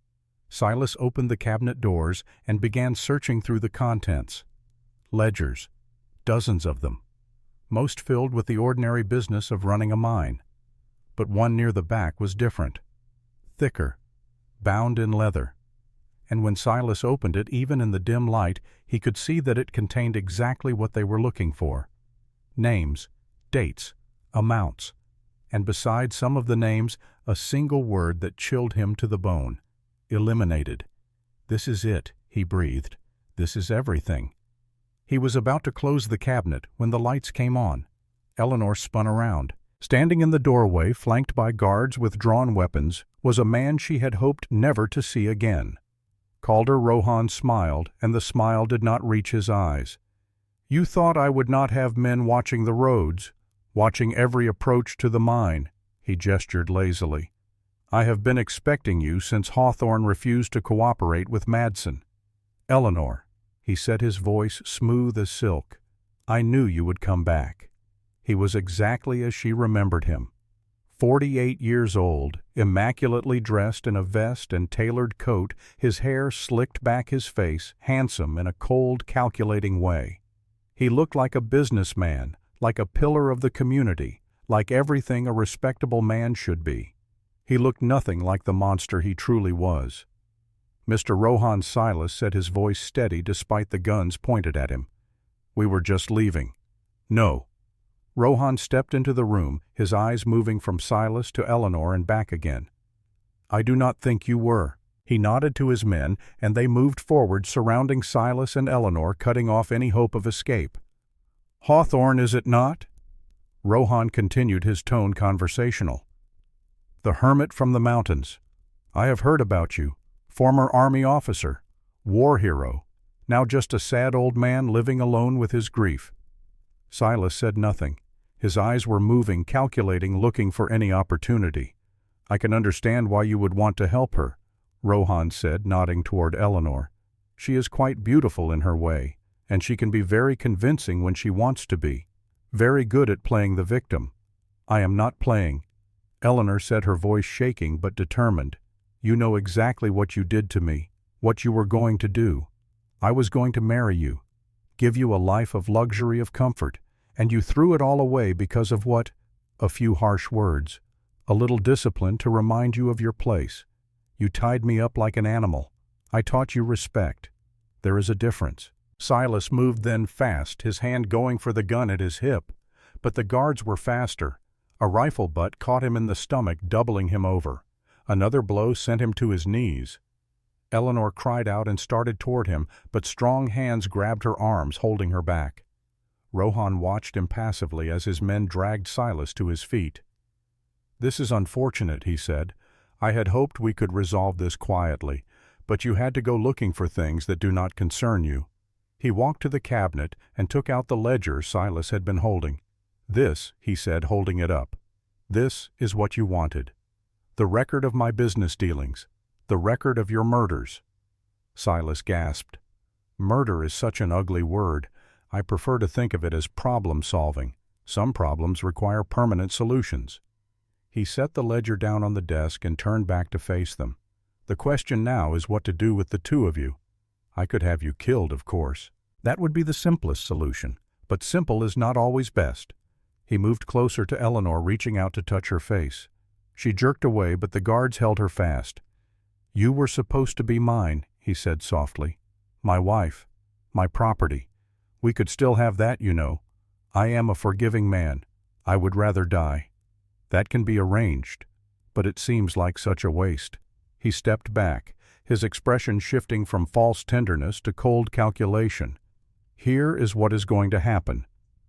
Silas opened the cabinet doors and began searching through the contents. Ledgers. Dozens of them. Most filled with the ordinary business of running a mine. But one near the back was different. Thicker. Bound in leather. And when Silas opened it, even in the dim light, he could see that it contained exactly what they were looking for. Names, dates, amounts, and beside some of the names, a single word that chilled him to the bone. Eliminated. "This is it," he breathed. "This is everything." He was about to close the cabinet when the lights came on. Eleanor spun around. Standing in the doorway, flanked by guards with drawn weapons, was a man she had hoped never to see again. Calder Rohan smiled, and the smile did not reach his eyes. "You thought I would not have men watching the roads, watching every approach to the mine," he gestured lazily. "I have been expecting you since Hawthorne refused to cooperate with Madsen. Eleanor," he said, his voice smooth as silk, "I knew you would come back." He was exactly as she remembered him. 48 years old, immaculately dressed in a vest and tailored coat, his hair slicked back his face, handsome in a cold, calculating way. He looked like a businessman, like a pillar of the community, like everything a respectable man should be. He looked nothing like the monster he truly was. "Mr. Rohan," Silas said, his voice steady despite the guns pointed at him. "We were just leaving." "No." Rohan stepped into the room, his eyes moving from Silas to Eleanor and back again. "I do not think you were." He nodded to his men, and they moved forward, surrounding Silas and Eleanor, cutting off any hope of escape. "Hawthorne, is it not?" Rohan continued, his tone conversational. "The hermit from the mountains. I have heard about you. Former army officer. War hero. Now just a sad old man living alone with his grief." Silas said nothing. His eyes were moving, calculating, looking for any opportunity. "I can understand why you would want to help her," Rohan said, nodding toward Eleanor. "She is quite beautiful in her way, and she can be very convincing when she wants to be. Very good at playing the victim." "I am not playing," Eleanor said, her voice shaking but determined. "You know exactly what you did to me, what you were going to do. I was going to marry you, give you a life of luxury, of comfort, and you threw it all away because of what? A few harsh words, a little discipline to remind you of your place. You tied me up like an animal. I taught you respect. There is a difference." Silas moved then fast, his hand going for the gun at his hip. But the guards were faster. A rifle butt caught him in the stomach, doubling him over. Another blow sent him to his knees. Eleanor cried out and started toward him, but strong hands grabbed her arms, holding her back. Rohan watched impassively as his men dragged Silas to his feet. "This is unfortunate," he said. "I had hoped we could resolve this quietly, but you had to go looking for things that do not concern you." He walked to the cabinet and took out the ledger Silas had been holding. "This," he said, holding it up, "this is what you wanted. The record of my business dealings. The record of your murders." Silas gasped. "Murder is such an ugly word. I prefer to think of it as problem-solving. Some problems require permanent solutions." He set the ledger down on the desk and turned back to face them. "The question now is what to do with the two of you. I could have you killed, of course. That would be the simplest solution, but simple is not always best." He moved closer to Eleanor, reaching out to touch her face. She jerked away, but the guards held her fast. "You were supposed to be mine," he said softly. "My wife. My property. We could still have that, you know. I am a forgiving man. I would rather die. That can be arranged, but it seems like such a waste." He stepped back, his expression shifting from false tenderness to cold calculation. "Here is what is going to happen.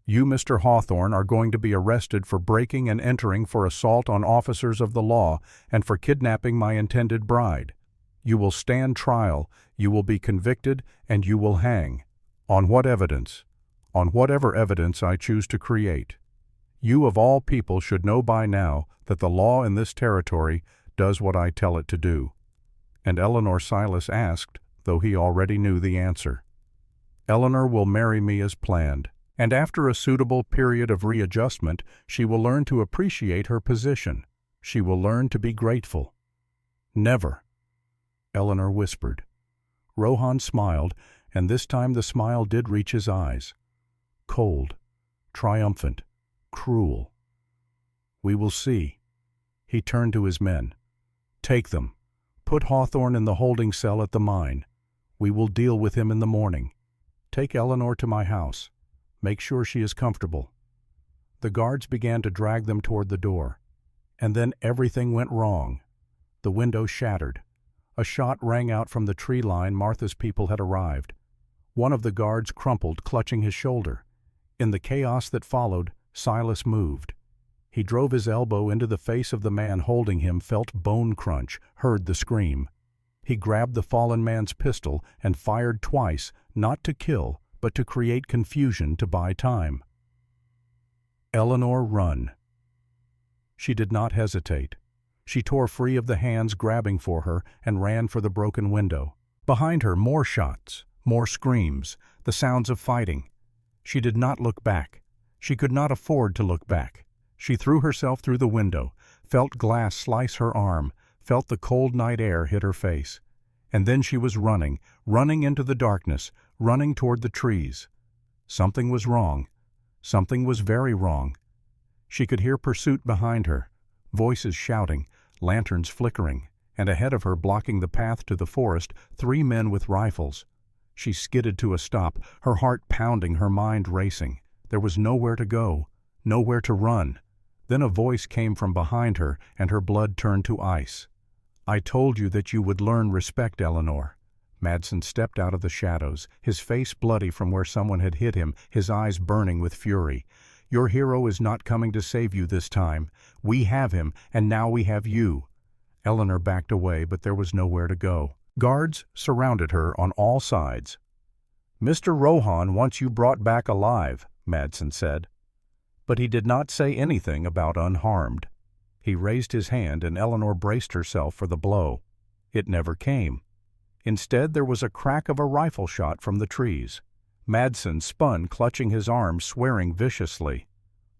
You, Mr. Hawthorne, are going to be arrested for breaking and entering, for assault on officers of the law, and for kidnapping my intended bride. You will stand trial, you will be convicted, and you will hang. On what evidence? On whatever evidence I choose to create. You of all people should know by now that the law in this territory does what I tell it to do." And Eleanor Silas asked, though he already knew the answer. "Eleanor will marry me as planned, and after a suitable period of readjustment, she will learn to appreciate her position. She will learn to be grateful." "Never," Eleanor whispered. Rohan smiled, and this time the smile did reach his eyes. Cold, triumphant, cruel. "We will see." He turned to his men. "Take them. Put Hawthorne in the holding cell at the mine. We will deal with him in the morning. Take Eleanor to my house. Make sure she is comfortable." The guards began to drag them toward the door. And then everything went wrong. The window shattered. A shot rang out from the tree line. Martha's people had arrived. One of the guards crumpled, clutching his shoulder. In the chaos that followed, Silas moved. He drove his elbow into the face of the man holding him, felt bone crunch, heard the scream. He grabbed the fallen man's pistol and fired twice, not to kill, but to create confusion to buy time. "Eleanor, run." She did not hesitate. She tore free of the hands grabbing for her and ran for the broken window. Behind her, more shots, more screams, the sounds of fighting. She did not look back. She could not afford to look back. She threw herself through the window, felt glass slice her arm, felt the cold night air hit her face. And then she was running, running into the darkness, running toward the trees. Something was wrong. Something was very wrong. She could hear pursuit behind her, voices shouting, lanterns flickering, and ahead of her, blocking the path to the forest, 3 men with rifles. She skidded to a stop, her heart pounding, her mind racing. There was nowhere to go, nowhere to run. Then a voice came from behind her, and her blood turned to ice. "I told you that you would learn respect, Eleanor." Madsen stepped out of the shadows, his face bloody from where someone had hit him, his eyes burning with fury. "Your hero is not coming to save you this time. We have him, and now we have you." Eleanor backed away, but there was nowhere to go. Guards surrounded her on all sides. "Mr. Rohan wants you brought back alive," Madsen said. But he did not say anything about unharmed. He raised his hand, and Eleanor braced herself for the blow. It never came. Instead, there was a crack of a rifle shot from the trees. Madsen spun, clutching his arm, swearing viciously.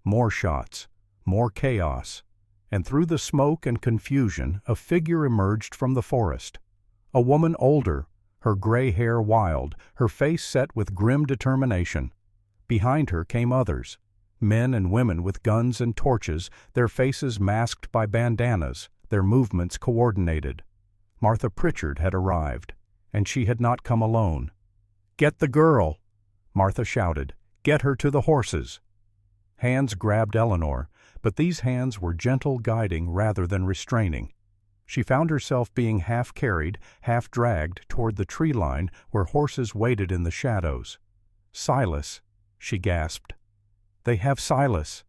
More shots, more chaos, and through the smoke and confusion, a figure emerged from the forest. A woman older, her gray hair wild, her face set with grim determination. Behind her came others, men and women with guns and torches, their faces masked by bandanas, their movements coordinated. Martha Pritchard had arrived, and she had not come alone. "Get the girl!" Martha shouted. "Get her to the horses!" Hands grabbed Eleanor, but these hands were gentle, guiding rather than restraining. She found herself being half carried, half dragged toward the tree line where horses waited in the shadows. "Silas," she gasped. "They have Silas."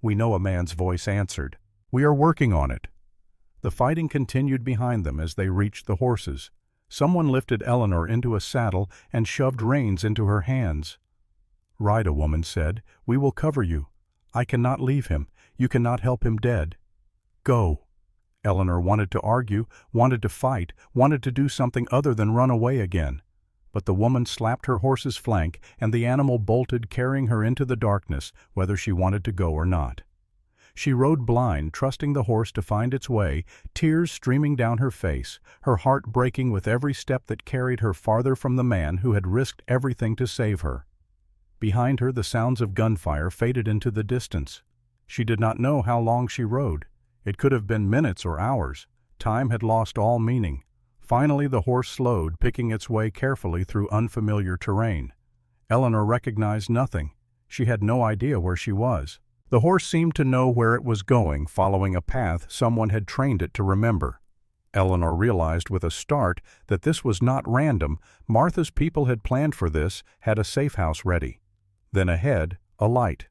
"We know," a man's voice answered. "We are working on it." The fighting continued behind them as they reached the horses. Someone lifted Eleanor into a saddle and shoved reins into her hands. "Ride," a woman said. "We will cover you. I cannot leave him. You cannot help him dead." "Go." Eleanor wanted to argue, wanted to fight, wanted to do something other than run away again. But the woman slapped her horse's flank, and the animal bolted, carrying her into the darkness, whether she wanted to go or not. She rode blind, trusting the horse to find its way, tears streaming down her face, her heart breaking with every step that carried her farther from the man who had risked everything to save her. Behind her, the sounds of gunfire faded into the distance. She did not know how long she rode. It could have been minutes or hours. Time had lost all meaning. Finally, the horse slowed, picking its way carefully through unfamiliar terrain. Eleanor recognized nothing. She had no idea where she was. The horse seemed to know where it was going, following a path someone had trained it to remember. Eleanor realized with a start that this was not random. Martha's people had planned for this, had a safe house ready. Then ahead, a light.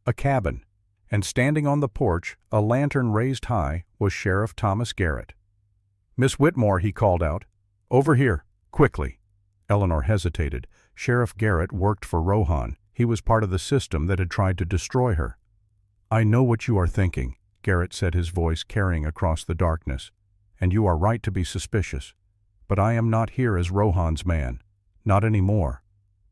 A cabin. And standing on the porch, a lantern raised high, was Sheriff Thomas Garrett. "Miss Whitmore," he called out. "Over here, quickly." Eleanor hesitated. Sheriff Garrett worked for Rohan. He was part of the system that had tried to destroy her. "I know what you are thinking," Garrett said, his voice carrying across the darkness. "And you are right to be suspicious. But I am not here as Rohan's man. Not anymore.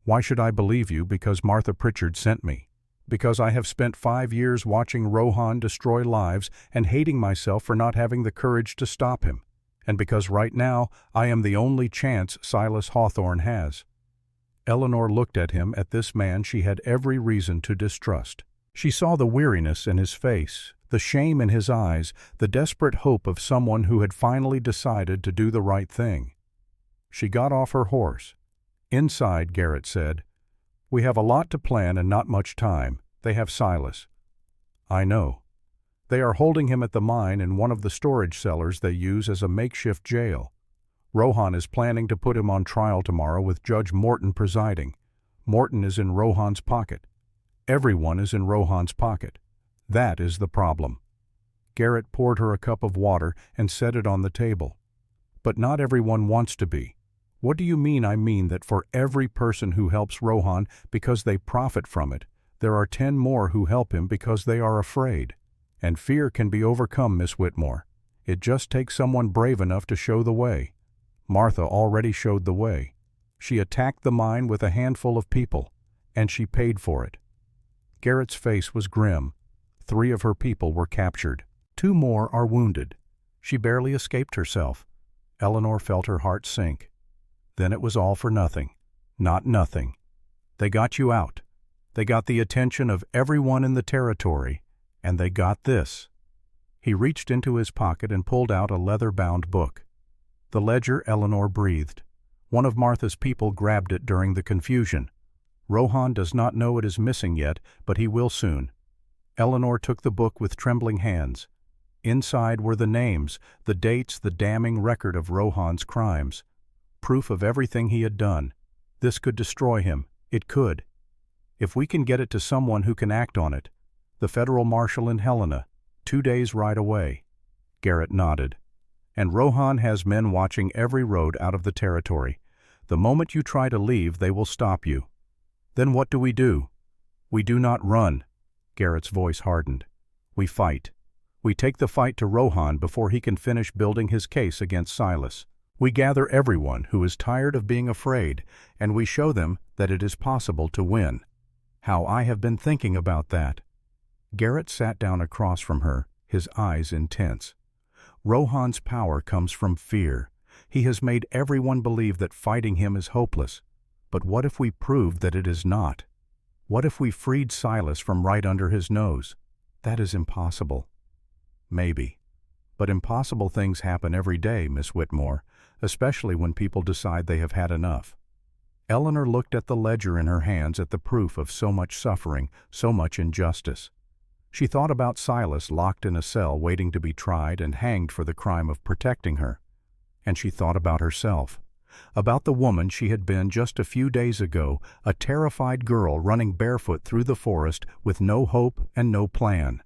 Why should I believe you because Martha Pritchard sent me? Because I have spent 5 years watching Rohan destroy lives and hating myself for not having the courage to stop him. And because right now I am the only chance Silas Hawthorne has." Eleanor looked at him, at this man she had every reason to distrust. She saw the weariness in his face, the shame in his eyes, the desperate hope of someone who had finally decided to do the right thing. She got off her horse. "Inside," Garrett said. "We have a lot to plan and not much time. They have Silas." "I know. They are holding him at the mine in one of the storage cellars they use as a makeshift jail. Rohan is planning to put him on trial tomorrow with Judge Morton presiding. Morton is in Rohan's pocket. Everyone is in Rohan's pocket. That is the problem." Garrett poured her a cup of water and set it on the table. "But not everyone wants to be." "What do you mean?" "I mean that for every person who helps Rohan because they profit from it, there are 10 more who help him because they are afraid. And fear can be overcome, Miss Whitmore. It just takes someone brave enough to show the way. Martha already showed the way. She attacked the mine with a handful of people, and she paid for it." Garrett's face was grim. 3 of her people were captured. 2 more are wounded. She barely escaped herself. Eleanor felt her heart sink. Then it was all for nothing. Not nothing. They got you out. They got the attention of everyone in the territory, and they got this. He reached into his pocket and pulled out a leather-bound book. The ledger. Eleanor breathed. One of Martha's people grabbed it during the confusion. Rohan does not know it is missing yet, but he will soon. Eleanor took the book with trembling hands. Inside were the names, the dates, the damning record of Rohan's crimes. Proof of everything he had done. This could destroy him. It could. If we can get it to someone who can act on it. The federal marshal in Helena, 2 days' ride away. Garrett nodded. And Rohan has men watching every road out of the territory. The moment you try to leave, they will stop you. Then what do? We do not run. Garrett's voice hardened. We fight. We take the fight to Rohan before he can finish building his case against Silas. We gather everyone who is tired of being afraid, and we show them that it is possible to win. How I have been thinking about that. Garrett sat down across from her, his eyes intense. Rohan's power comes from fear. He has made everyone believe that fighting him is hopeless. But what if we proved that it is not? What if we freed Silas from right under his nose? That is impossible. Maybe. But impossible things happen every day, Miss Whitmore, especially when people decide they have had enough. Eleanor looked at the ledger in her hands, at the proof of so much suffering, so much injustice. She thought about Silas locked in a cell waiting to be tried and hanged for the crime of protecting her. And she thought about herself, about the woman she had been just a few days ago, a terrified girl running barefoot through the forest with no hope and no plan.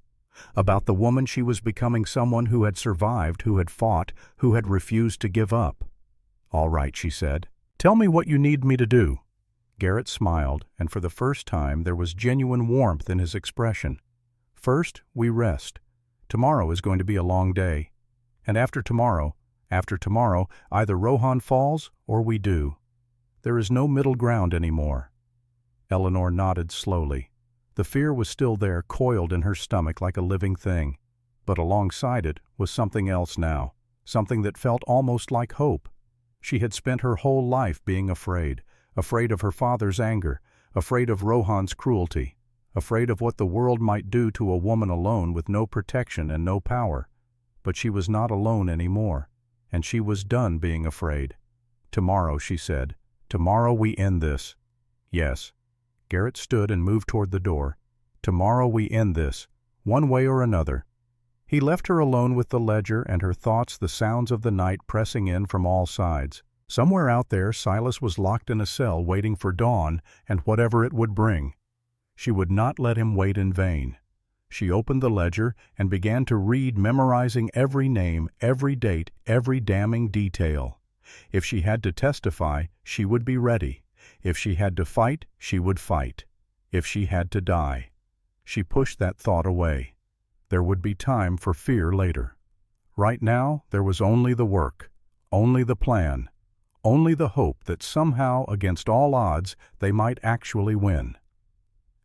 About the woman she was becoming, someone who had survived, who had fought, who had refused to give up. "All right," she said. "Tell me what you need me to do." Garrett smiled, and for the first time there was genuine warmth in his expression. "First, we rest. Tomorrow is going to be a long day. And after tomorrow, either Rohan falls or we do. There is no middle ground anymore." Eleanor nodded slowly. The fear was still there, coiled in her stomach like a living thing. But alongside it was something else now, something that felt almost like hope. She had spent her whole life being afraid of her father's anger, afraid of Rohan's cruelty, afraid of what the world might do to a woman alone with no protection and no power. But she was not alone anymore, and she was done being afraid. "Tomorrow," she said. "Tomorrow we end this." "Yes." Garrett stood and moved toward the door. "Tomorrow we end this, one way or another." He left her alone with the ledger and her thoughts, the sounds of the night pressing in from all sides. Somewhere out there, Silas was locked in a cell waiting for dawn and whatever it would bring. She would not let him wait in vain. She opened the ledger and began to read, memorizing every name, every date, every damning detail. If she had to testify, she would be ready. If she had to fight, she would fight. If she had to die. She pushed that thought away. There would be time for fear later. Right now, there was only the work, only the plan, only the hope that somehow, against all odds, they might actually win.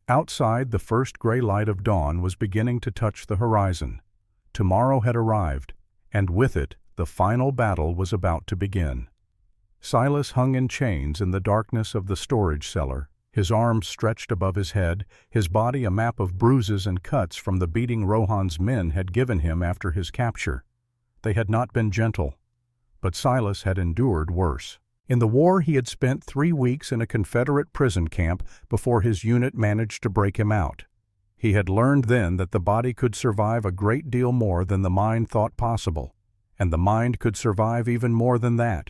Outside, the first gray light of dawn was beginning to touch the horizon. Tomorrow had arrived, and with it, the final battle was about to begin. Silas hung in chains in the darkness of the storage cellar, his arms stretched above his head, his body a map of bruises and cuts from the beating Rohan's men had given him after his capture. They had not been gentle, but Silas had endured worse. In the war, he had spent 3 weeks in a Confederate prison camp before his unit managed to break him out. He had learned then that the body could survive a great deal more than the mind thought possible, and the mind could survive even more than that.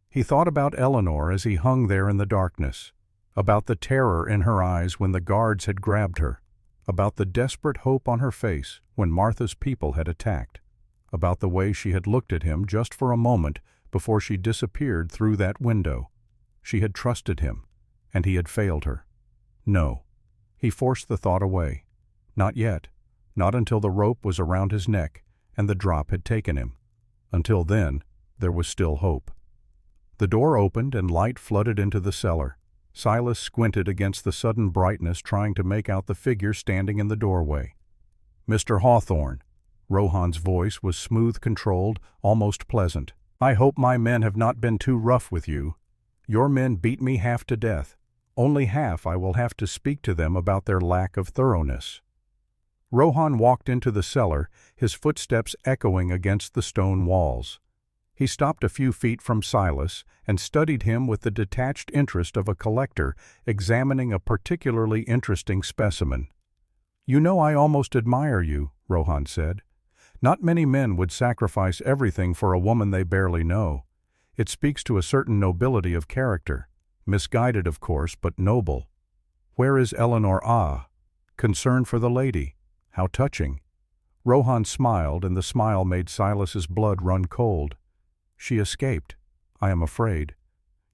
He thought about Eleanor as he hung there in the darkness, about the terror in her eyes when the guards had grabbed her, about the desperate hope on her face when Martha's people had attacked, about the way she had looked at him just for a moment before she disappeared through that window. She had trusted him, and he had failed her. No. He forced the thought away. Not yet. Not until the rope was around his neck and the drop had taken him. Until then, there was still hope. The door opened and light flooded into the cellar. Silas squinted against the sudden brightness, trying to make out the figure standing in the doorway. "Mr. Hawthorne." Rohan's voice was smooth, controlled, almost pleasant. "I hope my men have not been too rough with you. Your men beat me half to death. Only half I will have to speak to them about their lack of thoroughness." Rohan walked into the cellar, his footsteps echoing against the stone walls. He stopped a few feet from Silas and studied him with the detached interest of a collector examining a particularly interesting specimen. "You know, I almost admire you," Rohan said. "Not many men would sacrifice everything for a woman they barely know. It speaks to a certain nobility of character. Misguided, of course, but noble. Where is Eleanor? Ah, concern for the lady. How touching." Rohan smiled, and the smile made Silas's blood run cold. "She escaped, I am afraid.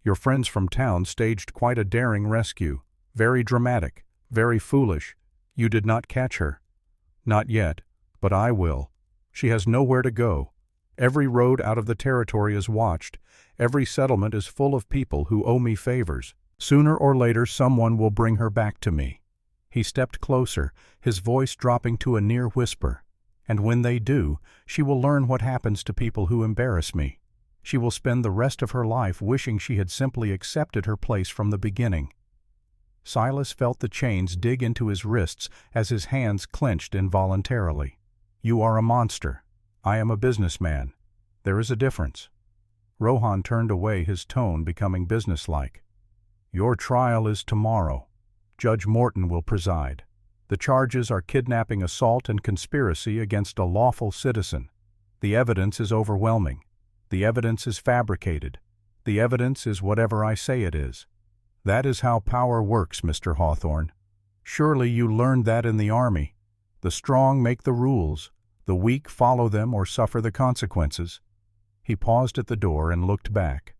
Your friends from town staged quite a daring rescue. Very dramatic, very foolish. You did not catch her." "Not yet, but I will. She has nowhere to go. Every road out of the territory is watched. Every settlement is full of people who owe me favors. Sooner or later someone will bring her back to me." He stepped closer, his voice dropping to a near whisper. "And when they do, she will learn what happens to people who embarrass me. She will spend the rest of her life wishing she had simply accepted her place from the beginning." Silas felt the chains dig into his wrists as his hands clenched involuntarily. "You are a monster. I am a businessman. There is a difference." Rohan turned away, his tone becoming businesslike. "Your trial is tomorrow. Judge Morton will preside. The charges are kidnapping, assault, and conspiracy against a lawful citizen. The evidence is overwhelming. The evidence is fabricated. The evidence is whatever I say it is. That is how power works, Mr. Hawthorne. Surely you learned that in the army. The strong make the rules. The weak follow them or suffer the consequences. He paused at the door and looked back.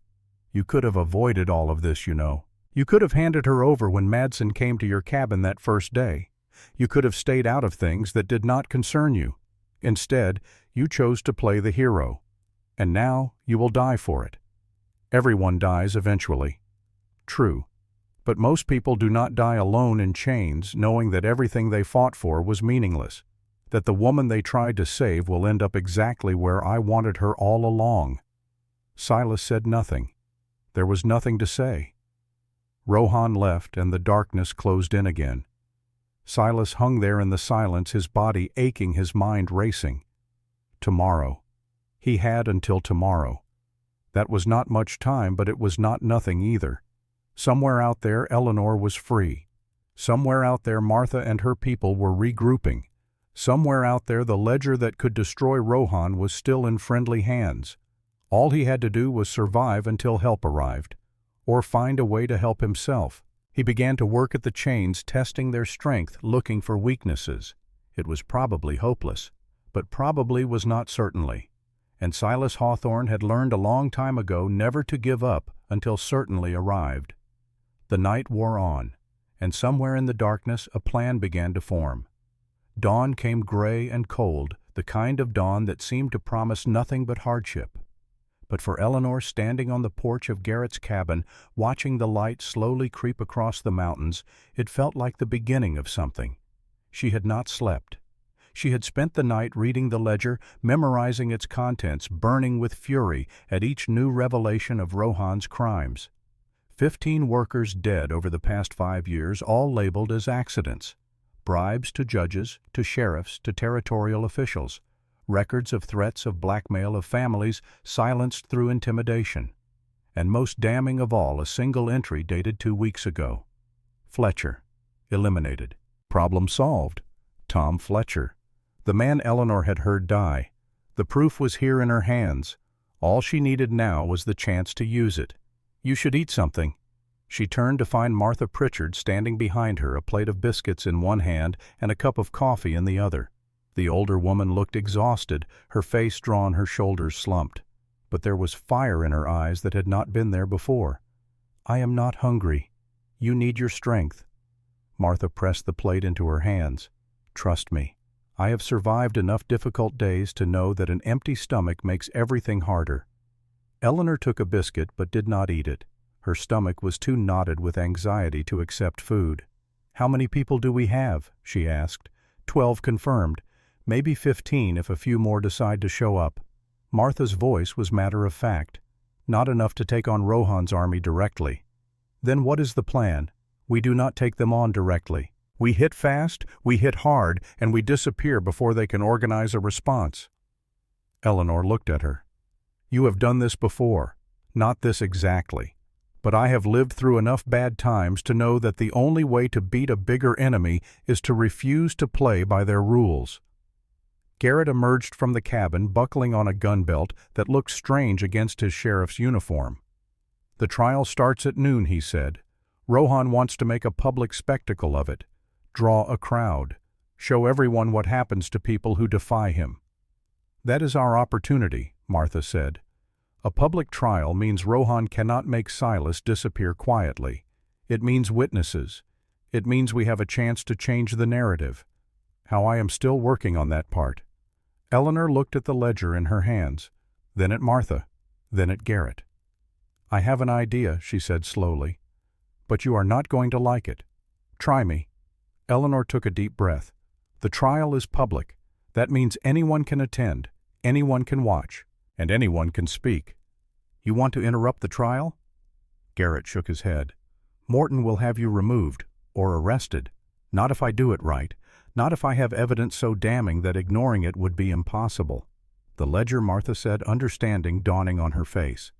You could have avoided all of this, you know. You could have handed her over when Madsen came to your cabin that first day. You could have stayed out of things that did not concern you. Instead, you chose to play the hero. And now you will die for it. Everyone dies eventually. True. But most people do not die alone in chains, knowing that everything they fought for was meaningless, that the woman they tried to save will end up exactly where I wanted her all along. Silas said nothing. There was nothing to say. Rohan left and the darkness closed in again. Silas hung there in the silence, his body aching, his mind racing. Tomorrow. He had until tomorrow. That was not much time, but it was not nothing either. Somewhere out there, Eleanor was free. Somewhere out there, Martha and her people were regrouping. Somewhere out there, the ledger that could destroy Rohan was still in friendly hands. All he had to do was survive until help arrived, or find a way to help himself. He began to work at the chains, testing their strength, looking for weaknesses. It was probably hopeless, but probably was not certainly. And Silas Hawthorne had learned a long time ago never to give up until certainly arrived. The night wore on, and somewhere in the darkness a plan began to form. Dawn came gray and cold, the kind of dawn that seemed to promise nothing but hardship. But for Eleanor, standing on the porch of Garrett's cabin, watching the light slowly creep across the mountains, it felt like the beginning of something. She had not slept. She had spent the night reading the ledger, memorizing its contents, burning with fury at each new revelation of Rohan's crimes. 15 workers dead over the past 5 years, all labeled as accidents. Bribes to judges, to sheriffs, to territorial officials. Records of threats of blackmail of families silenced through intimidation. And most damning of all, a single entry dated 2 weeks ago. Fletcher. Eliminated. Problem solved. Tom Fletcher. The man Eleanor had heard die. The proof was here in her hands. All she needed now was the chance to use it. You should eat something. She turned to find Martha Pritchard standing behind her, a plate of biscuits in one hand and a cup of coffee in the other. The older woman looked exhausted, her face drawn, her shoulders slumped. But there was fire in her eyes that had not been there before. I am not hungry. You need your strength. Martha pressed the plate into her hands. Trust me. I have survived enough difficult days to know that an empty stomach makes everything harder. Eleanor took a biscuit but did not eat it. Her stomach was too knotted with anxiety to accept food. How many people do we have? She asked. 12 confirmed. Maybe 15 if a few more decide to show up. Martha's voice was matter of fact. Not enough to take on Rohan's army directly. Then what is the plan? We do not take them on directly. We hit fast, we hit hard, and we disappear before they can organize a response. Eleanor looked at her. You have done this before. Not this exactly. But I have lived through enough bad times to know that the only way to beat a bigger enemy is to refuse to play by their rules. Garrett emerged from the cabin, buckling on a gun belt that looked strange against his sheriff's uniform. The trial starts at noon, he said. Rohan wants to make a public spectacle of it. Draw a crowd. Show everyone what happens to people who defy him. That is our opportunity, Martha said. A public trial means Rohan cannot make Silas disappear quietly. It means witnesses. It means we have a chance to change the narrative. How I am still working on that part. Eleanor looked at the ledger in her hands, then at Martha, then at Garrett. I have an idea, she said slowly. But you are not going to like it. Try me. Eleanor took a deep breath. The trial is public. That means anyone can attend, anyone can watch, and anyone can speak. You want to interrupt the trial? Garrett shook his head. Morton will have you removed, or arrested. Not if I do it right. Not if I have evidence so damning that ignoring it would be impossible. The ledger, Martha said, understanding dawning on her face.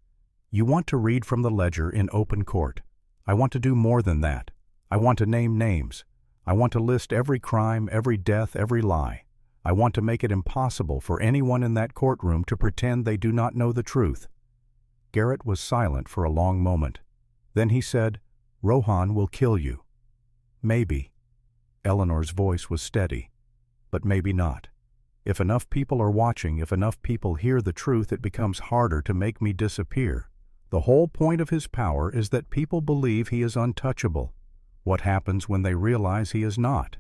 You want to read from the ledger in open court. I want to do more than that. I want to name names. I want to list every crime, every death, every lie. I want to make it impossible for anyone in that courtroom to pretend they do not know the truth. Garrett was silent for a long moment. Then he said, Rohan will kill you. Maybe. Eleanor's voice was steady. but maybe not. If enough people are watching, if enough people hear the truth, it becomes harder to make me disappear. The whole point of his power is that people believe he is untouchable. What happens when they realize he is not?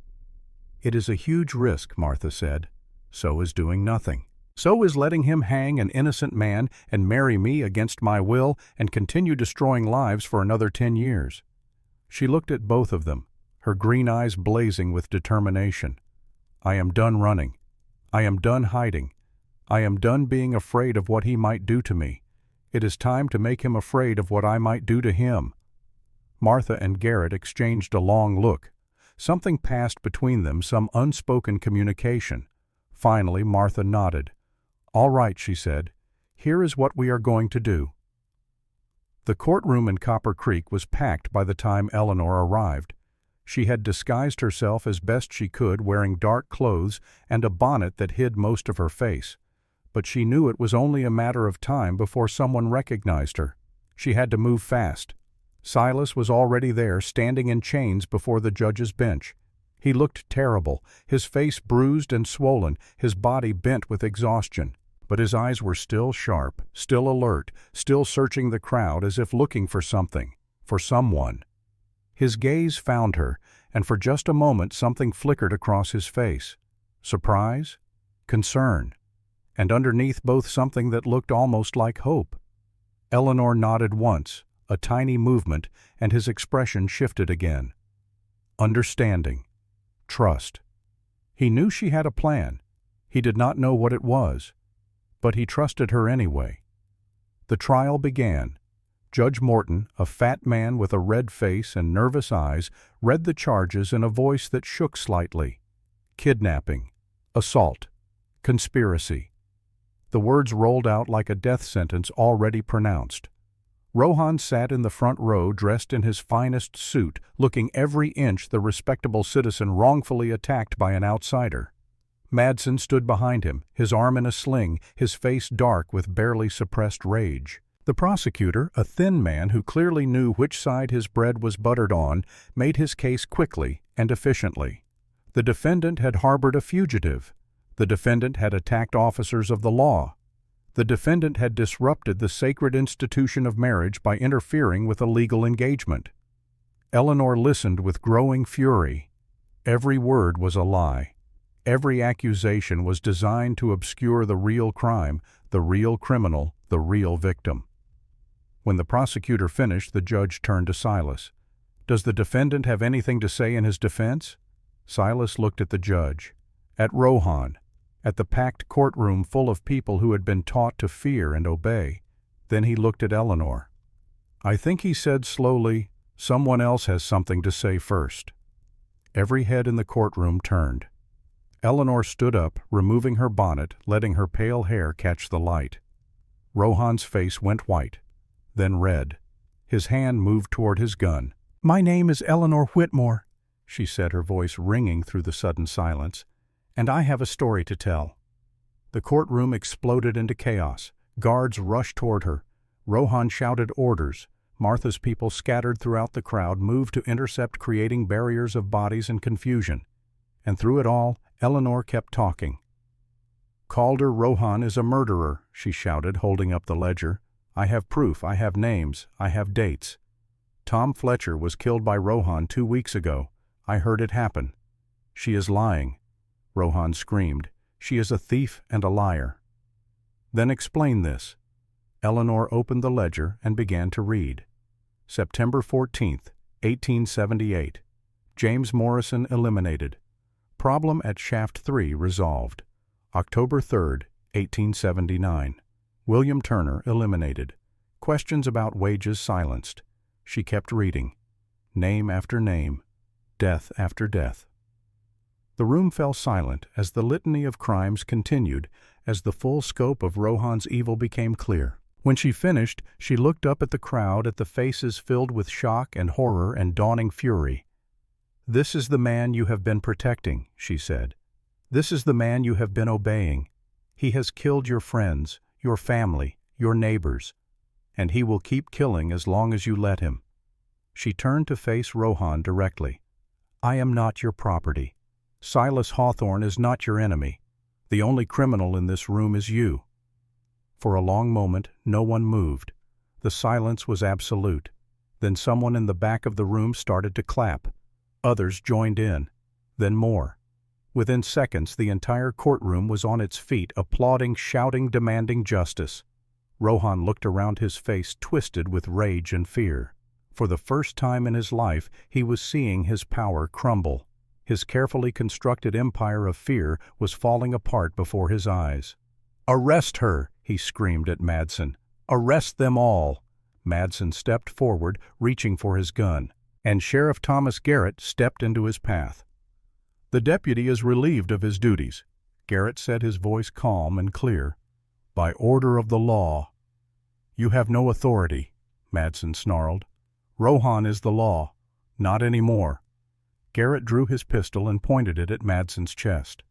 It is a huge risk, Martha said. So is doing nothing. So is letting him hang an innocent man and marry me against my will and continue destroying lives for another 10 years. She looked at both of them, her green eyes blazing with determination. I am done running. I am done hiding. I am done being afraid of what he might do to me. It is time to make him afraid of what I might do to him. Martha and Garrett exchanged a long look. Something passed between them, some unspoken communication. Finally, Martha nodded. "All right," she said. "Here is what we are going to do." The courtroom in Copper Creek was packed by the time Eleanor arrived. She had disguised herself as best she could, wearing dark clothes and a bonnet that hid most of her face. But she knew it was only a matter of time before someone recognized her. She had to move fast. Silas was already there, standing in chains before the judge's bench. He looked terrible, his face bruised and swollen, his body bent with exhaustion. But his eyes were still sharp, still alert, still searching the crowd as if looking for something, for someone. His gaze found her, and for just a moment something flickered across his face. Surprise? Concern. And underneath both something that looked almost like hope. Eleanor nodded once, a tiny movement, and his expression shifted again. Understanding. Trust. He knew she had a plan. He did not know what it was, but he trusted her anyway. The trial began. Judge Morton, a fat man with a red face and nervous eyes, read the charges in a voice that shook slightly. Kidnapping, assault, conspiracy. The words rolled out like a death sentence already pronounced. Rohan sat in the front row dressed in his finest suit, looking every inch the respectable citizen wrongfully attacked by an outsider. Madsen stood behind him, his arm in a sling, his face dark with barely suppressed rage. The prosecutor, a thin man who clearly knew which side his bread was buttered on, made his case quickly and efficiently. The defendant had harbored a fugitive. The defendant had attacked officers of the law. The defendant had disrupted the sacred institution of marriage by interfering with a legal engagement. Eleanor listened with growing fury. Every word was a lie. Every accusation was designed to obscure the real crime, the real criminal, the real victim. When the prosecutor finished, the judge turned to Silas. "Does the defendant have anything to say in his defense?" Silas looked at the judge, at Rohan, at the packed courtroom full of people who had been taught to fear and obey. Then he looked at Eleanor. "I think," he said slowly, "someone else has something to say first." Every head in the courtroom turned. Eleanor stood up, removing her bonnet, letting her pale hair catch the light. Rohan's face went white, then red. His hand moved toward his gun. "My name is Eleanor Whitmore," she said, her voice ringing through the sudden silence, "and I have a story to tell." The courtroom exploded into chaos. Guards rushed toward her. Rohan shouted orders. Martha's people scattered throughout the crowd moved to intercept, creating barriers of bodies and confusion. And through it all, Eleanor kept talking. "Calder Rohan is a murderer," she shouted, holding up the ledger. "I have proof, I have names, I have dates. Tom Fletcher was killed by Rohan 2 weeks ago. I heard it happen." "She is lying," Rohan screamed. "She is a thief and a liar." "Then explain this." Eleanor opened the ledger and began to read. September 14th, 1878. James Morrison eliminated. Problem at Shaft 3 resolved. October 3rd, 1879. William Turner eliminated. Questions about wages silenced. She kept reading. Name after name. Death after death. The room fell silent as the litany of crimes continued, as the full scope of Rohan's evil became clear. When she finished, she looked up at the crowd, at the faces filled with shock and horror and dawning fury. "This is the man you have been protecting," she said. "This is the man you have been obeying. He has killed your friends, your family, your neighbors, and he will keep killing as long as you let him." She turned to face Rohan directly. "I am not your property. Silas Hawthorne is not your enemy. The only criminal in this room is you." For a long moment, no one moved. The silence was absolute. Then someone in the back of the room started to clap. Others joined in. Then more. Within seconds, the entire courtroom was on its feet, applauding, shouting, demanding justice. Rohan looked around, his face twisted with rage and fear. For the first time in his life, he was seeing his power crumble. His carefully constructed empire of fear was falling apart before his eyes. "Arrest her!" he screamed at Madsen. "Arrest them all!" Madsen stepped forward, reaching for his gun, and Sheriff Thomas Garrett stepped into his path. "The deputy is relieved of his duties," Garrett said, his voice calm and clear. "By order of the law." "You have no authority," Madsen snarled. "Rohan is the law. Not anymore." Garrett drew his pistol and pointed it at Madsen's chest.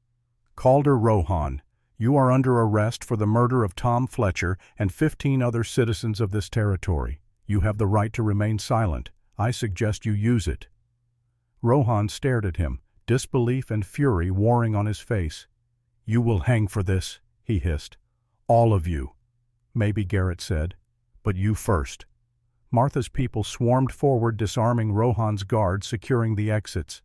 "Calder Rohan, you are under arrest for the murder of Tom Fletcher and 15 other citizens of this territory. You have the right to remain silent. I suggest you use it." Rohan stared at him, disbelief and fury warring on his face. "You will hang for this," he hissed. "All of you." "Maybe," Garrett said. "But you first." Martha's people swarmed forward, disarming Rohan's guards, securing the exits.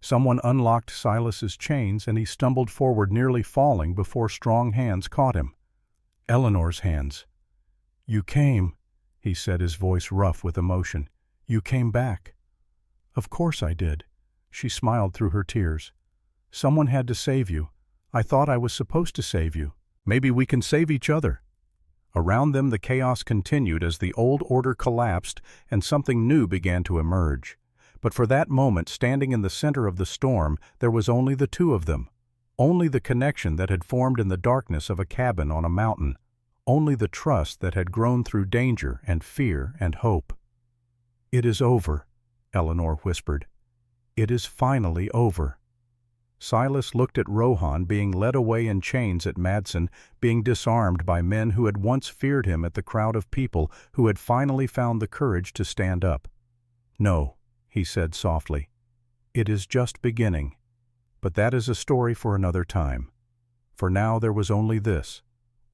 Someone unlocked Silas's chains, and he stumbled forward, nearly falling before strong hands caught him. Eleanor's hands. "You came," he said, his voice rough with emotion. "You came back." "Of course I did." She smiled through her tears. "Someone had to save you. I thought I was supposed to save you. Maybe we can save each other." Around them the chaos continued as the old order collapsed and something new began to emerge. But for that moment, standing in the center of the storm, there was only the two of them. Only the connection that had formed in the darkness of a cabin on a mountain. Only the trust that had grown through danger and fear and hope. "It is over," Eleanor whispered. "It is finally over." Silas looked at Rohan being led away in chains at Madsen, being disarmed by men who had once feared him, at the crowd of people who had finally found the courage to stand up. "No," he said softly. "It is just beginning. But that is a story for another time. For now there was only this.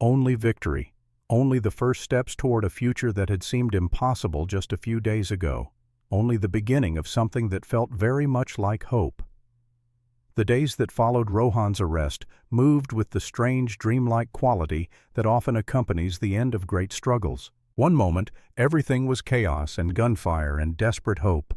Only victory. Only the first steps toward a future that had seemed impossible just a few days ago. Only the beginning of something that felt very much like hope." The days that followed Rohan's arrest moved with the strange, dreamlike quality that often accompanies the end of great struggles. One moment, everything was chaos and gunfire and desperate hope.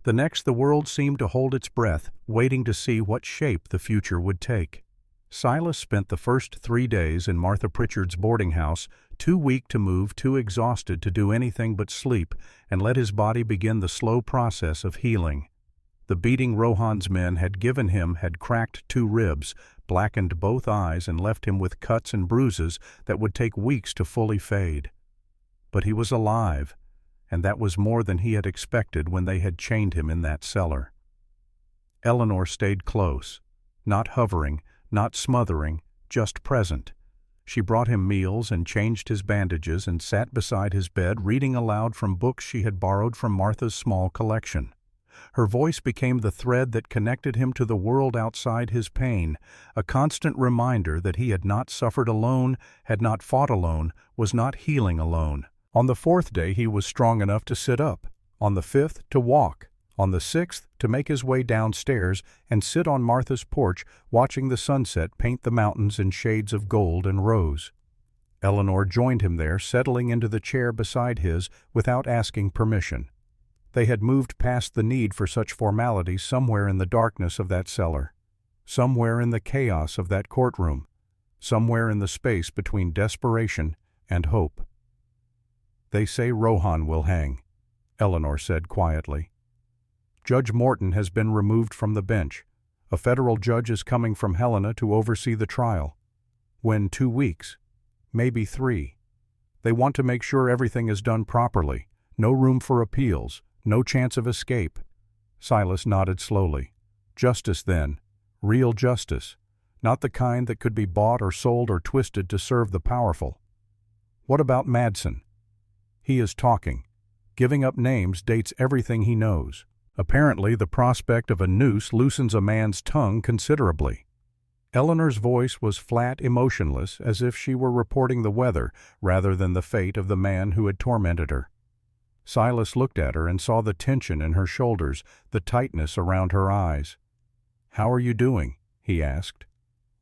The next, the world seemed to hold its breath, waiting to see what shape the future would take. Silas spent the first 3 days in Martha Pritchard's boarding house, too weak to move, too exhausted to do anything but sleep, and let his body begin the slow process of healing. The beating Rohan's men had given him had cracked 2 ribs, blackened both eyes, and left him with cuts and bruises that would take weeks to fully fade. But he was alive, and that was more than he had expected when they had chained him in that cellar. Eleanor stayed close, not hovering, not smothering, just present. She brought him meals and changed his bandages and sat beside his bed, reading aloud from books she had borrowed from Martha's small collection. Her voice became the thread that connected him to the world outside his pain, a constant reminder that he had not suffered alone, had not fought alone, was not healing alone. On the 4th day he was strong enough to sit up, on the 5th to walk, on the 6th to make his way downstairs and sit on Martha's porch watching the sunset paint the mountains in shades of gold and rose. Eleanor joined him there, settling into the chair beside his without asking permission. They had moved past the need for such formalities somewhere in the darkness of that cellar, somewhere in the chaos of that courtroom, somewhere in the space between desperation and hope. "They say Rohan will hang," Eleanor said quietly. "Judge Morton has been removed from the bench. A federal judge is coming from Helena to oversee the trial. When 2 weeks, maybe 3. They want to make sure everything is done properly, no room for appeals, no chance of escape." Silas nodded slowly. "Justice then, real justice, not the kind that could be bought or sold or twisted to serve the powerful." "What about Madsen?" "He is talking. Giving up names dates everything he knows." Apparently, the prospect of a noose loosens a man's tongue considerably. Eleanor's voice was flat, emotionless, as if she were reporting the weather rather than the fate of the man who had tormented her. Silas looked at her and saw the tension in her shoulders, the tightness around her eyes. "How are you doing?" he asked.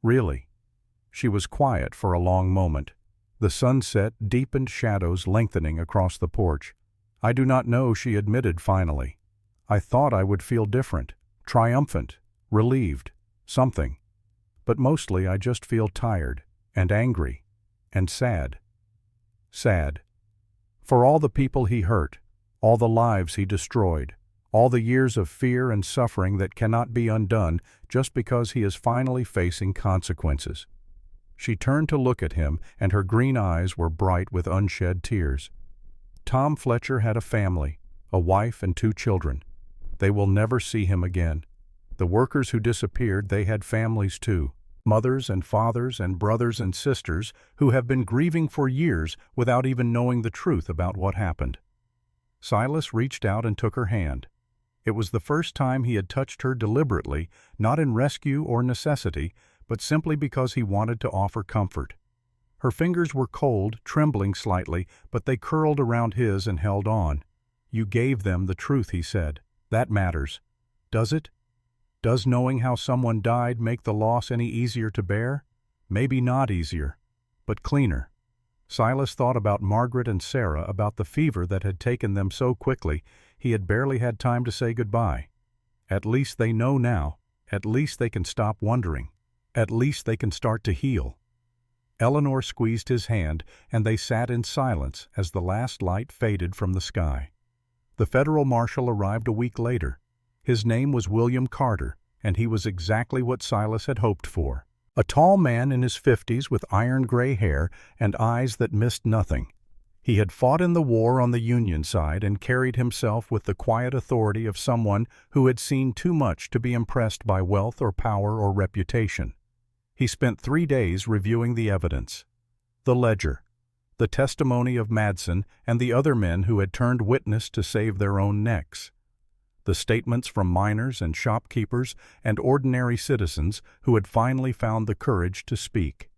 "Really?" She was quiet for a long moment. The sunset deepened, shadows lengthening across the porch. "I do not know," she admitted finally. "I thought I would feel different, triumphant, relieved, something. But mostly I just feel tired and angry and sad. Sad. For all the people he hurt, all the lives he destroyed, all the years of fear and suffering that cannot be undone just because he is finally facing consequences." She turned to look at him, and her green eyes were bright with unshed tears. "Tom Fletcher had a family, a wife and 2 children. They will never see him again. The workers who disappeared, they had families too. Mothers and fathers and brothers and sisters who have been grieving for years without even knowing the truth about what happened." Silas reached out and took her hand. It was the first time he had touched her deliberately, not in rescue or necessity, but simply because he wanted to offer comfort. Her fingers were cold, trembling slightly, but they curled around his and held on. "You gave them the truth," he said. "That matters. Does it? Does knowing how someone died make the loss any easier to bear? Maybe not easier, but cleaner." Silas thought about Margaret and Sarah, about the fever that had taken them so quickly he had barely had time to say goodbye. At least they know now. At least they can stop wondering. At least they can start to heal. Eleanor squeezed his hand, and they sat in silence as the last light faded from the sky. The federal marshal arrived a week later. His name was William Carter, and he was exactly what Silas had hoped for. A tall man in his 50s with iron-gray hair and eyes that missed nothing. He had fought in the war on the Union side and carried himself with the quiet authority of someone who had seen too much to be impressed by wealth or power or reputation. He spent 3 days reviewing the evidence. The ledger, the testimony of Madsen and the other men who had turned witness to save their own necks. The statements from miners and shopkeepers and ordinary citizens who had finally found the courage to speak.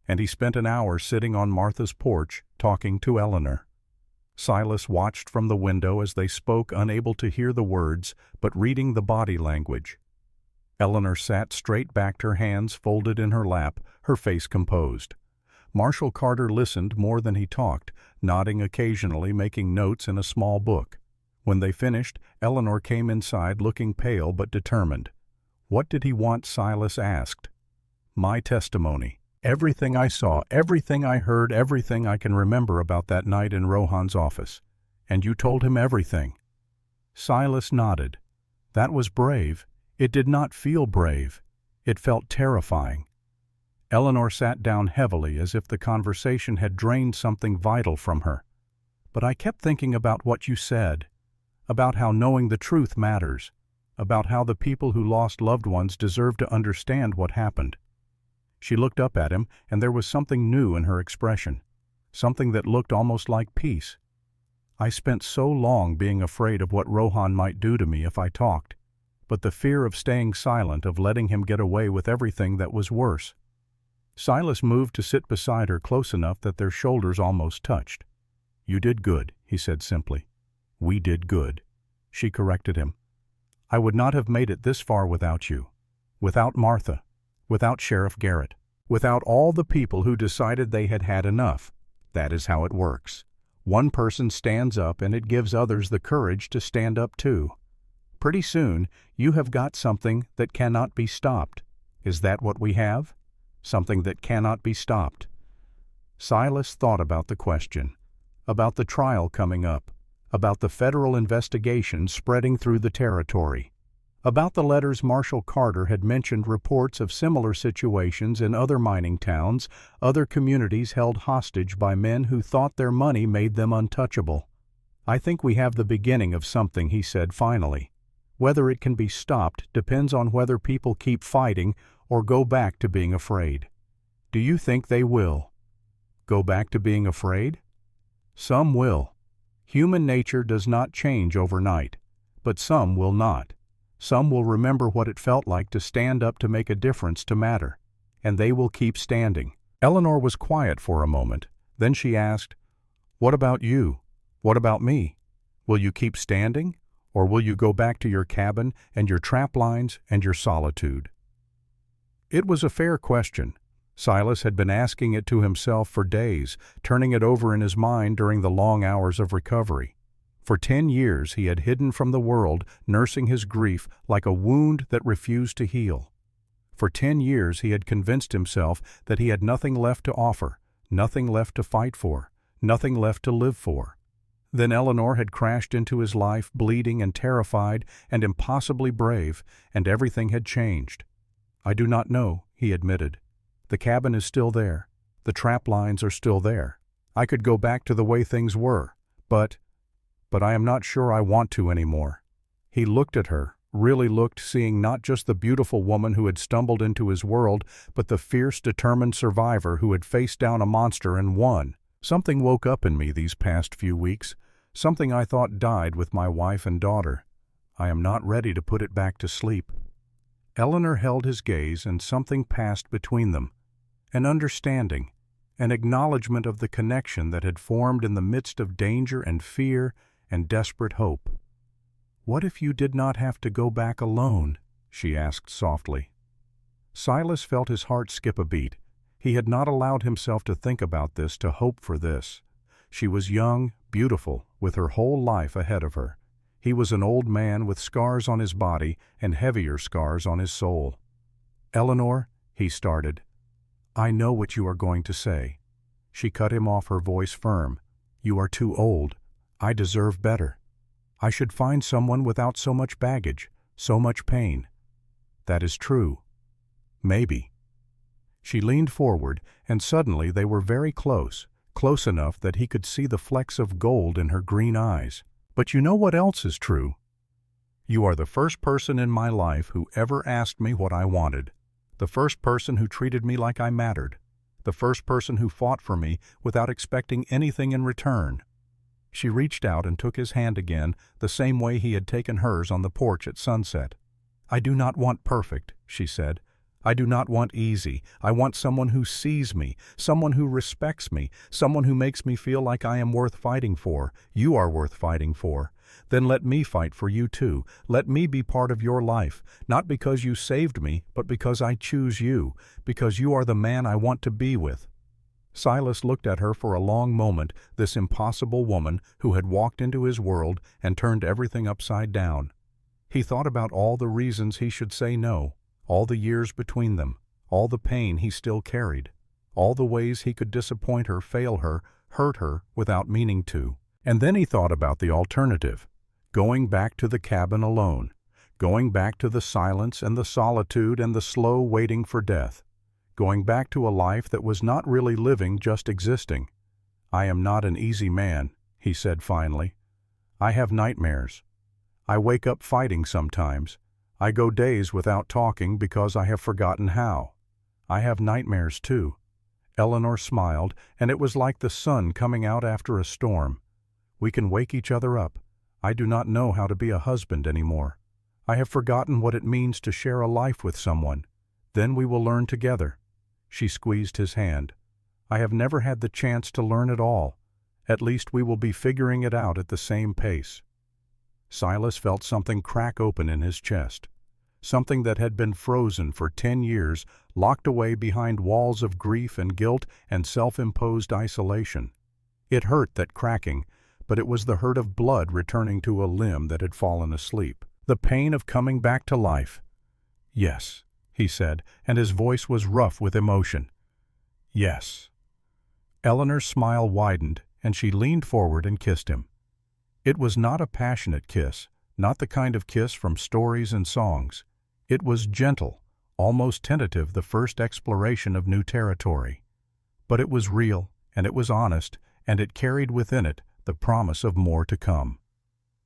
And he spent an hour sitting on Martha's porch talking to Eleanor. Silas watched from the window as they spoke, unable to hear the words, but reading the body language. Eleanor sat straight back, her hands folded in her lap, her face composed. Marshal Carter listened more than he talked, nodding occasionally, making notes in a small book. When they finished, Eleanor came inside looking pale but determined. "What did he want?" Silas asked. "My testimony. Everything I saw, everything I heard, everything I can remember about that night in Rohan's office. And you told him everything." Silas nodded. That was brave. It did not feel brave. It felt terrifying. Eleanor sat down heavily, as if the conversation had drained something vital from her. "But I kept thinking about what you said. About how knowing the truth matters, about how the people who lost loved ones deserve to understand what happened." She looked up at him, and there was something new in her expression, something that looked almost like peace. "I spent so long being afraid of what Rohan might do to me if I talked, but the fear of staying silent, of letting him get away with everything, that was worse." Silas moved to sit beside her, close enough that their shoulders almost touched. "You did good," he said simply. "We did good." She corrected him. "I would not have made it this far without you. Without Martha. Without Sheriff Garrett. Without all the people who decided they had had enough. That is how it works. One person stands up and it gives others the courage to stand up too. Pretty soon, you have got something that cannot be stopped. Is that what we have? Something that cannot be stopped." Silas thought about the question, about the trial coming up, about the federal investigation spreading through the territory, about the letters Marshal Carter had mentioned, reports of similar situations in other mining towns, other communities held hostage by men who thought their money made them untouchable. "I think we have the beginning of something," he said finally. "Whether it can be stopped depends on whether people keep fighting or go back to being afraid." "Do you think they will?" "Go back to being afraid?" "Some will. Human nature does not change overnight. but some will not. Some will remember what it felt like to stand up to make a difference, to matter. And they will keep standing. Eleanor was quiet for a moment. Then she asked, "What about you? What about me? Will you keep standing? Or will you go back to your cabin and your trap lines and your solitude?" It was a fair question. Silas had been asking it to himself for days, turning it over in his mind during the long hours of recovery. For 10 years he had hidden from the world, nursing his grief like a wound that refused to heal. For 10 years he had convinced himself that he had nothing left to offer, nothing left to fight for, nothing left to live for. Then Eleanor had crashed into his life, bleeding and terrified and impossibly brave, and everything had changed. "I do not know," he admitted. "The cabin is still there. The trap lines are still there. I could go back to the way things were, but I am not sure I want to anymore." He looked at her, really looked, seeing not just the beautiful woman who had stumbled into his world, but the fierce, determined survivor who had faced down a monster and won. "Something woke up in me these past few weeks, something I thought died with my wife and daughter. I am not ready to put it back to sleep." Eleanor held his gaze, and something passed between them. An understanding, an acknowledgement of the connection that had formed in the midst of danger and fear and desperate hope. "What if you did not have to go back alone?" she asked softly. Silas felt his heart skip a beat. He had not allowed himself to think about this, to hope for this. She was young, beautiful, with her whole life ahead of her. He was an old man with scars on his body and heavier scars on his soul. "Eleanor," he started. "I know what you are going to say." She cut him off, her voice firm. "You are too old. I deserve better. I should find someone without so much baggage, so much pain." "That is true. Maybe." She leaned forward, and suddenly they were very close, close enough that he could see the flecks of gold in her green eyes. "But you know what else is true? You are the first person in my life who ever asked me what I wanted, the first person who treated me like I mattered, the first person who fought for me without expecting anything in return." She reached out and took his hand again, the same way he had taken hers on the porch at sunset. "I do not want perfect," she said. "I do not want easy. I want someone who sees me, someone who respects me, someone who makes me feel like I am worth fighting for. You are worth fighting for. Then let me fight for you too. Let me be part of your life, not because you saved me, but because I choose you, because you are the man I want to be with." Silas looked at her for a long moment, this impossible woman who had walked into his world and turned everything upside down. He thought about all the reasons he should say no, all the years between them, all the pain he still carried, all the ways he could disappoint her, fail her, hurt her without meaning to. And then he thought about the alternative, going back to the cabin alone, going back to the silence and the solitude and the slow waiting for death, going back to a life that was not really living, just existing. "I am not an easy man," he said finally. "I have nightmares. I wake up fighting sometimes. I go days without talking because I have forgotten how. I have nightmares too." Eleanor smiled, and it was like the sun coming out after a storm. "We can wake each other up. I do not know how to be a husband anymore. I have forgotten what it means to share a life with someone. Then we will learn together." She squeezed his hand. "I have never had the chance to learn at all. At least we will be figuring it out at the same pace." Silas felt something crack open in his chest. Something that had been frozen for 10 years, locked away behind walls of grief and guilt and self-imposed isolation. It hurt, that cracking, but it was the hurt of blood returning to a limb that had fallen asleep. The pain of coming back to life. "Yes," he said, and his voice was rough with emotion. "Yes." Eleanor's smile widened, and she leaned forward and kissed him. It was not a passionate kiss, not the kind of kiss from stories and songs. It was gentle, almost tentative, the first exploration of new territory. But it was real, and it was honest, and it carried within it the promise of more to come.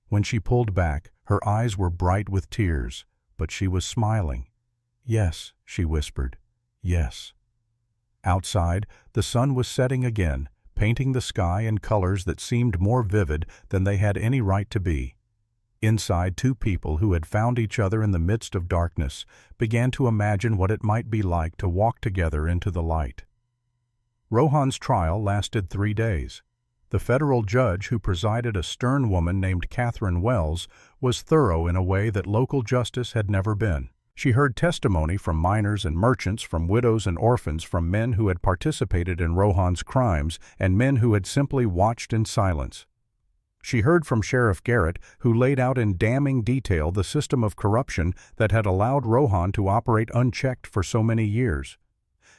When she pulled back, her eyes were bright with tears, but she was smiling. "Yes," she whispered, "yes." Outside, the sun was setting again, painting the sky in colors that seemed more vivid than they had any right to be. Inside, two people who had found each other in the midst of darkness began to imagine what it might be like to walk together into the light. Rohan's trial lasted 3 days. The federal judge who presided, a stern woman named Catherine Wells, was thorough in a way that local justice had never been. She heard testimony from miners and merchants, from widows and orphans, from men who had participated in Rohan's crimes and men who had simply watched in silence. She heard from Sheriff Garrett, who laid out in damning detail the system of corruption that had allowed Rohan to operate unchecked for so many years.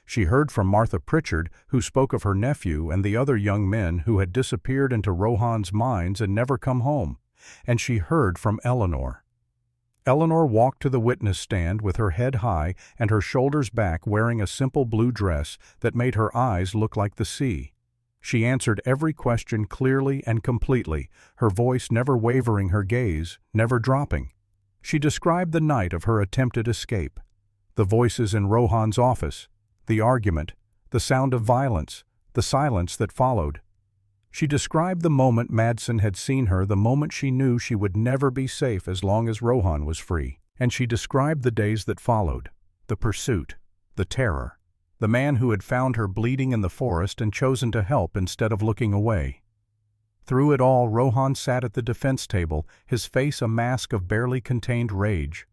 She heard from Martha Pritchard, who spoke of her nephew and the other young men who had disappeared into Rohan's mines and never come home. And she heard from Eleanor. Eleanor walked to the witness stand with her head high and her shoulders back, wearing a simple blue dress that made her eyes look like the sea. She answered every question clearly and completely, her voice never wavering, her gaze never dropping. She described the night of her attempted escape, the voices in Rohan's office, the argument, the sound of violence, the silence that followed. She described the moment Madsen had seen her, the moment she knew she would never be safe as long as Rohan was free. And she described the days that followed, the pursuit, the terror, the man who had found her bleeding in the forest and chosen to help instead of looking away. Through it all, Rohan sat at the defense table, his face a mask of barely contained rage.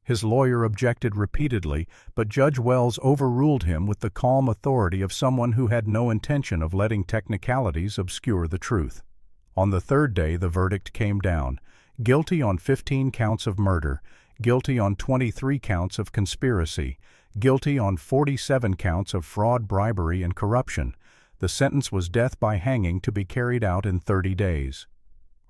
His lawyer objected repeatedly, but Judge Wells overruled him with the calm authority of someone who had no intention of letting technicalities obscure the truth. On the third day, the verdict came down: guilty on 15 counts of murder, guilty on 23 counts of conspiracy, guilty on 47 counts of fraud, bribery, and corruption. The sentence was death by hanging, to be carried out in 30 days.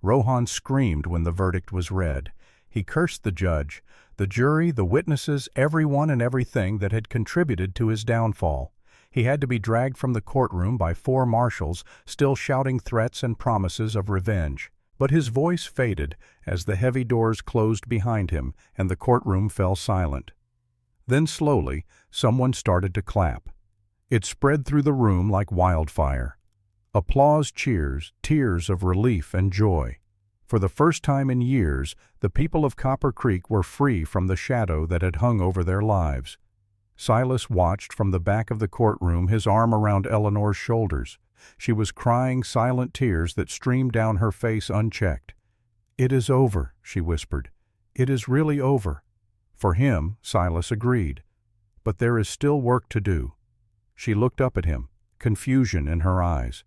Rohan screamed when the verdict was read. He cursed the judge, the jury, the witnesses, everyone and everything that had contributed to his downfall. He had to be dragged from the courtroom by 4 marshals, still shouting threats and promises of revenge. But his voice faded as the heavy doors closed behind him and the courtroom fell silent. Then slowly, someone started to clap. It spread through the room like wildfire. Applause, cheers, tears of relief and joy. For the first time in years, the people of Copper Creek were free from the shadow that had hung over their lives. Silas watched from the back of the courtroom, his arm around Eleanor's shoulders. She was crying silent tears that streamed down her face unchecked. "It is over," she whispered. "It is really over." For him, Silas agreed. But there is still work to do. She looked up at him, confusion in her eyes.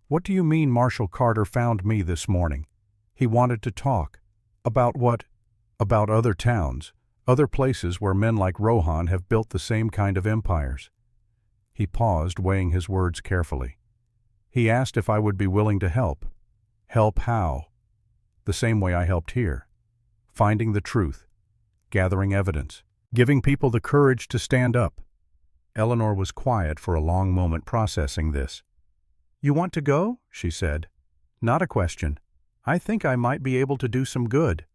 "What do you mean Marshal Carter found me this morning?" He wanted to talk. About what? About other towns, other places where men like Rohan have built the same kind of empires. He paused, weighing his words carefully. He asked if I would be willing to help. Help how? The same way I helped here. Finding the truth. Gathering evidence, giving people the courage to stand up. Eleanor was quiet for a long moment, processing this. "You want to go?" she said. "Not a question. I think I might be able to do some good."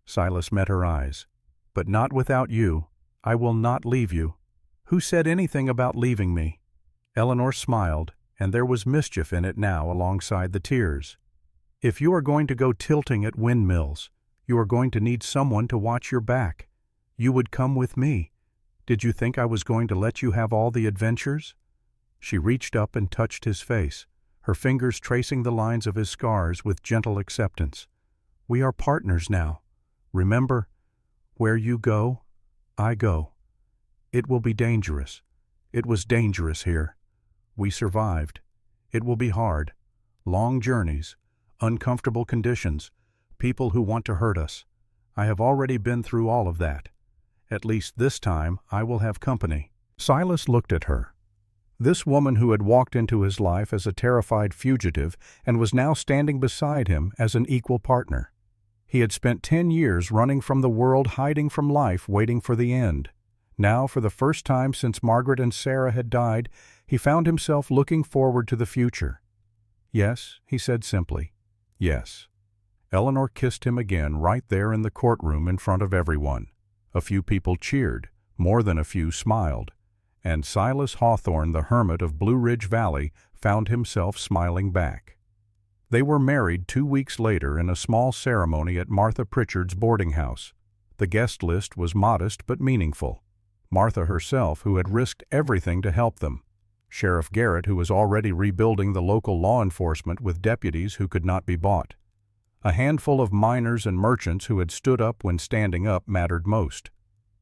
Silas met her eyes. "But not without you. I will not leave you." "Who said anything about leaving me?" Eleanor smiled, and there was mischief in it now alongside the tears. "If you are going to go tilting at windmills, you are going to need someone to watch your back. You would come with me. Did you think I was going to let you have all the adventures?" She reached up and touched his face, her fingers tracing the lines of his scars with gentle acceptance. "We are partners now. Remember, where you go, I go. It will be dangerous. It was dangerous here. We survived. It will be hard. Long journeys, uncomfortable conditions, people who want to hurt us. I have already been through all of that. At least this time I will have company." Silas looked at her. This woman who had walked into his life as a terrified fugitive and was now standing beside him as an equal partner. He had spent 10 years running from the world, hiding from life, waiting for the end. Now, for the first time since Margaret and Sarah had died, he found himself looking forward to the future. "Yes," he said simply. "Yes." Eleanor kissed him again right there in the courtroom in front of everyone. A few people cheered, more than a few smiled, and Silas Hawthorne, the hermit of Blue Ridge Valley, found himself smiling back. They were married 2 weeks later in a small ceremony at Martha Pritchard's boarding house. The guest list was modest but meaningful. Martha herself, who had risked everything to help them. Sheriff Garrett, who was already rebuilding the local law enforcement with deputies who could not be bought. A handful of miners and merchants who had stood up when standing up mattered most.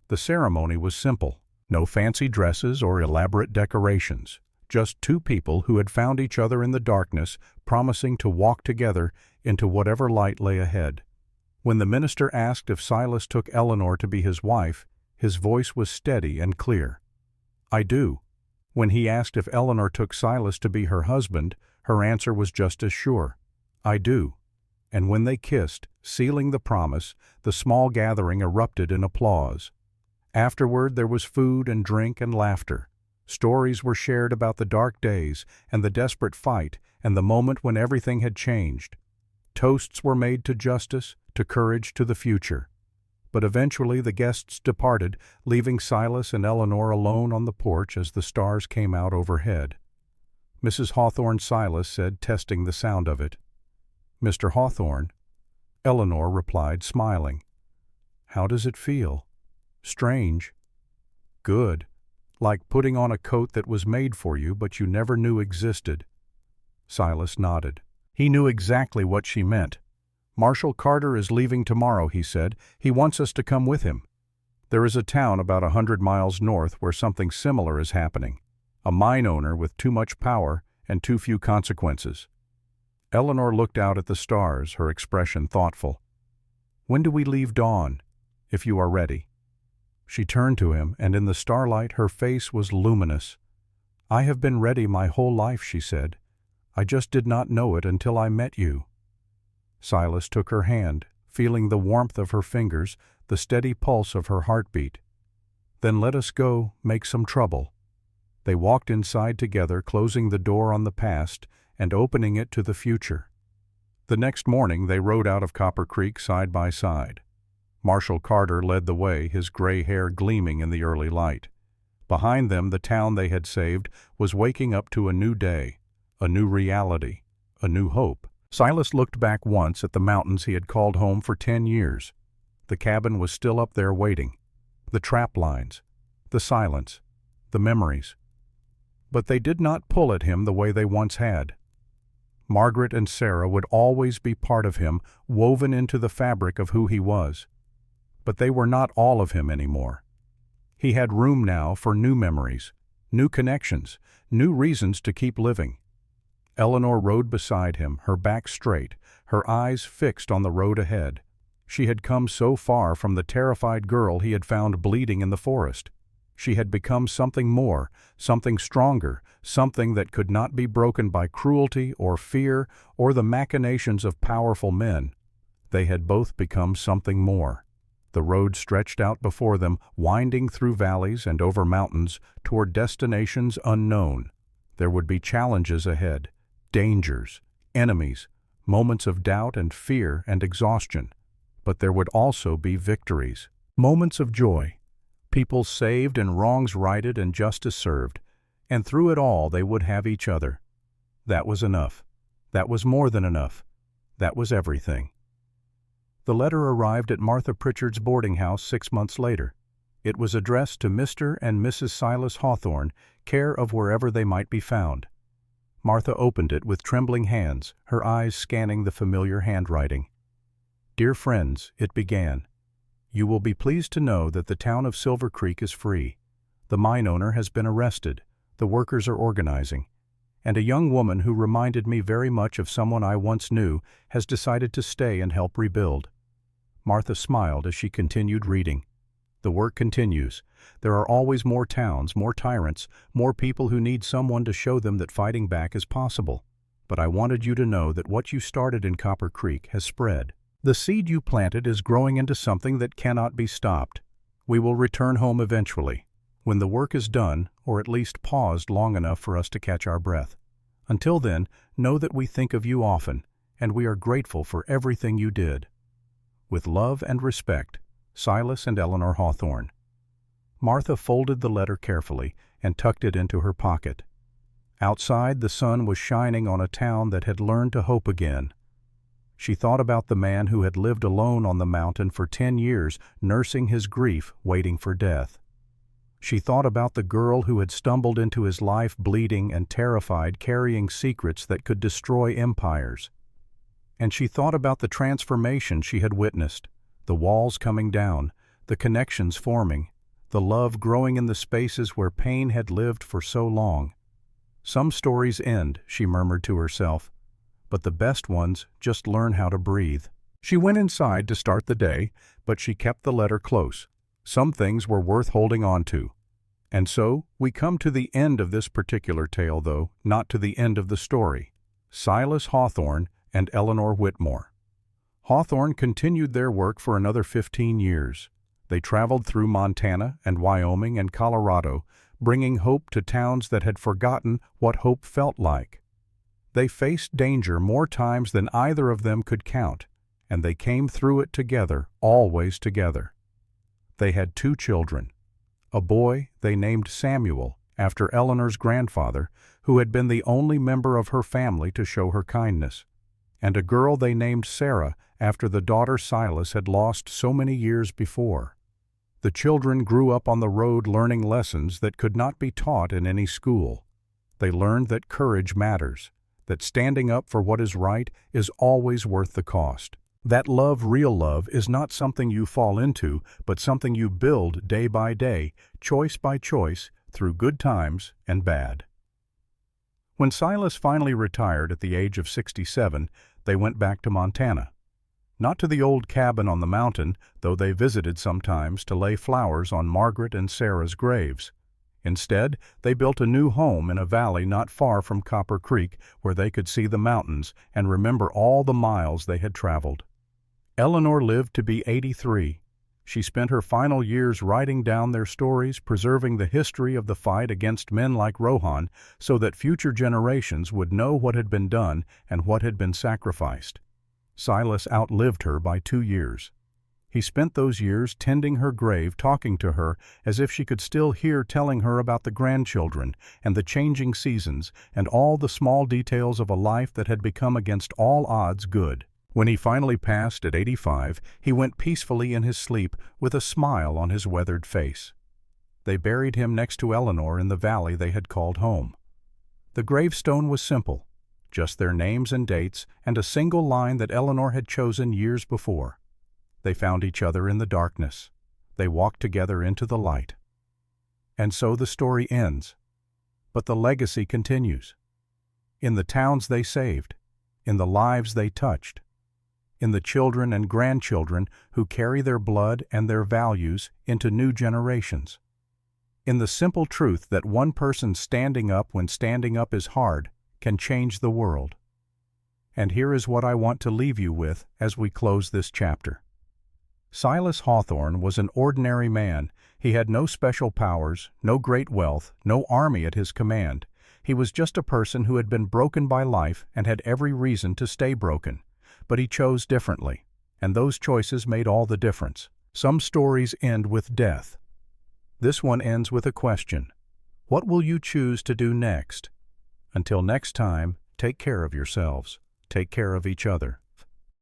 The ceremony was simple. No fancy dresses or elaborate decorations. Just two people who had found each other in the darkness, promising to walk together into whatever light lay ahead. When the minister asked if Silas took Eleanor to be his wife, his voice was steady and clear. "I do." When he asked if Eleanor took Silas to be her husband, her answer was just as sure. "I do." And when they kissed, sealing the promise, the small gathering erupted in applause. Afterward there was food and drink and laughter. Stories were shared about the dark days and the desperate fight and the moment when everything had changed. Toasts were made to justice, to courage, to the future. But eventually the guests departed, leaving Silas and Eleanor alone on the porch as the stars came out overhead. Mrs. Hawthorne, Silas said, testing the sound of it. "Mr. Hawthorne." Eleanor replied, smiling. "How does it feel?" "Strange." "Good. Like putting on a coat that was made for you but you never knew existed." Silas nodded. He knew exactly what she meant. "Marshal Carter is leaving tomorrow," he said. "He wants us to come with him. There is a town about 100 miles north where something similar is happening. A mine owner with too much power and too few consequences." Eleanor looked out at the stars, her expression thoughtful. "When do we leave dawn, if you are ready?" She turned to him, and in the starlight her face was luminous. "I have been ready my whole life," she said. "I just did not know it until I met you." Silas took her hand, feeling the warmth of her fingers, the steady pulse of her heartbeat. "Then let us go make some trouble." They walked inside together, closing the door on the past and opening it to the future. The next morning they rode out of Copper Creek side by side. Marshal Carter led the way, his gray hair gleaming in the early light. Behind them, the town they had saved was waking up to a new day, a new reality, a new hope. Silas looked back once at the mountains he had called home for 10 years. The cabin was still up there waiting. The trap lines, the silence, the memories. But they did not pull at him the way they once had. Margaret and Sarah would always be part of him, woven into the fabric of who he was. But they were not all of him anymore. He had room now for new memories, new connections, new reasons to keep living. Eleanor rode beside him, her back straight, her eyes fixed on the road ahead. She had come so far from the terrified girl he had found bleeding in the forest. She had become something more, something stronger, something that could not be broken by cruelty or fear or the machinations of powerful men. They had both become something more. The road stretched out before them, winding through valleys and over mountains toward destinations unknown. There would be challenges ahead, dangers, enemies, moments of doubt and fear and exhaustion. But there would also be victories, moments of joy, people saved and wrongs righted and justice served, and through it all they would have each other. That was enough. That was more than enough. That was everything. The letter arrived at Martha Pritchard's boarding house 6 months later. It was addressed to Mr. and Mrs. Silas Hawthorne, care of wherever they might be found. Martha opened it with trembling hands, her eyes scanning the familiar handwriting. "Dear friends," it began, "you will be pleased to know that the town of Silver Creek is free. The mine owner has been arrested, the workers are organizing, and a young woman who reminded me very much of someone I once knew has decided to stay and help rebuild." Martha smiled as she continued reading. "The work continues. There are always more towns, more tyrants, more people who need someone to show them that fighting back is possible. But I wanted you to know that what you started in Copper Creek has spread. The seed you planted is growing into something that cannot be stopped. We will return home eventually, when the work is done, or at least paused long enough for us to catch our breath. Until then, know that we think of you often, and we are grateful for everything you did. With love and respect, Silas and Eleanor Hawthorne." Martha folded the letter carefully and tucked it into her pocket. Outside, the sun was shining on a town that had learned to hope again. She thought about the man who had lived alone on the mountain for 10 years, nursing his grief, waiting for death. She thought about the girl who had stumbled into his life bleeding and terrified, carrying secrets that could destroy empires. And she thought about the transformation she had witnessed, the walls coming down, the connections forming, the love growing in the spaces where pain had lived for so long. Some stories end, she murmured to herself, but the best ones just learn how to breathe. She went inside to start the day, but she kept the letter close. Some things were worth holding on to. And so, we come to the end of this particular tale, though, not to the end of the story. Silas Hawthorne and Eleanor Whitmore. Hawthorne continued their work for another 15 years. They traveled through Montana and Wyoming and Colorado, bringing hope to towns that had forgotten what hope felt like. They faced danger more times than either of them could count, and they came through it together, always together. They had 2 children. A boy they named Samuel, after Eleanor's grandfather, who had been the only member of her family to show her kindness, and a girl they named Sarah, after the daughter Silas had lost so many years before. The children grew up on the road learning lessons that could not be taught in any school. They learned that courage matters, that standing up for what is right is always worth the cost. That love, real love, is not something you fall into, but something you build day by day, choice by choice, through good times and bad. When Silas finally retired at the age of 67, they went back to Montana. Not to the old cabin on the mountain, though they visited sometimes to lay flowers on Margaret and Sarah's graves. Instead, they built a new home in a valley not far from Copper Creek, where they could see the mountains and remember all the miles they had traveled. Eleanor lived to be 83. She spent her final years writing down their stories, preserving the history of the fight against men like Rohan, so that future generations would know what had been done and what had been sacrificed. Silas outlived her by 2 years. He spent those years tending her grave, talking to her as if she could still hear, telling her about the grandchildren and the changing seasons and all the small details of a life that had become against all odds good. When he finally passed at 85, he went peacefully in his sleep with a smile on his weathered face. They buried him next to Eleanor in the valley they had called home. The gravestone was simple, just their names and dates and a single line that Eleanor had chosen years before. They found each other in the darkness. They walked together into the light. And so the story ends. But the legacy continues. In the towns they saved, in the lives they touched, in the children and grandchildren who carry their blood and their values into new generations. In the simple truth that one person standing up when standing up is hard can change the world. And here is what I want to leave you with as we close this chapter. Silas Hawthorne was an ordinary man. He had no special powers, no great wealth, no army at his command. He was just a person who had been broken by life and had every reason to stay broken. But he chose differently, and those choices made all the difference. Some stories end with death. This one ends with a question. What will you choose to do next? Until next time, take care of yourselves. Take care of each other.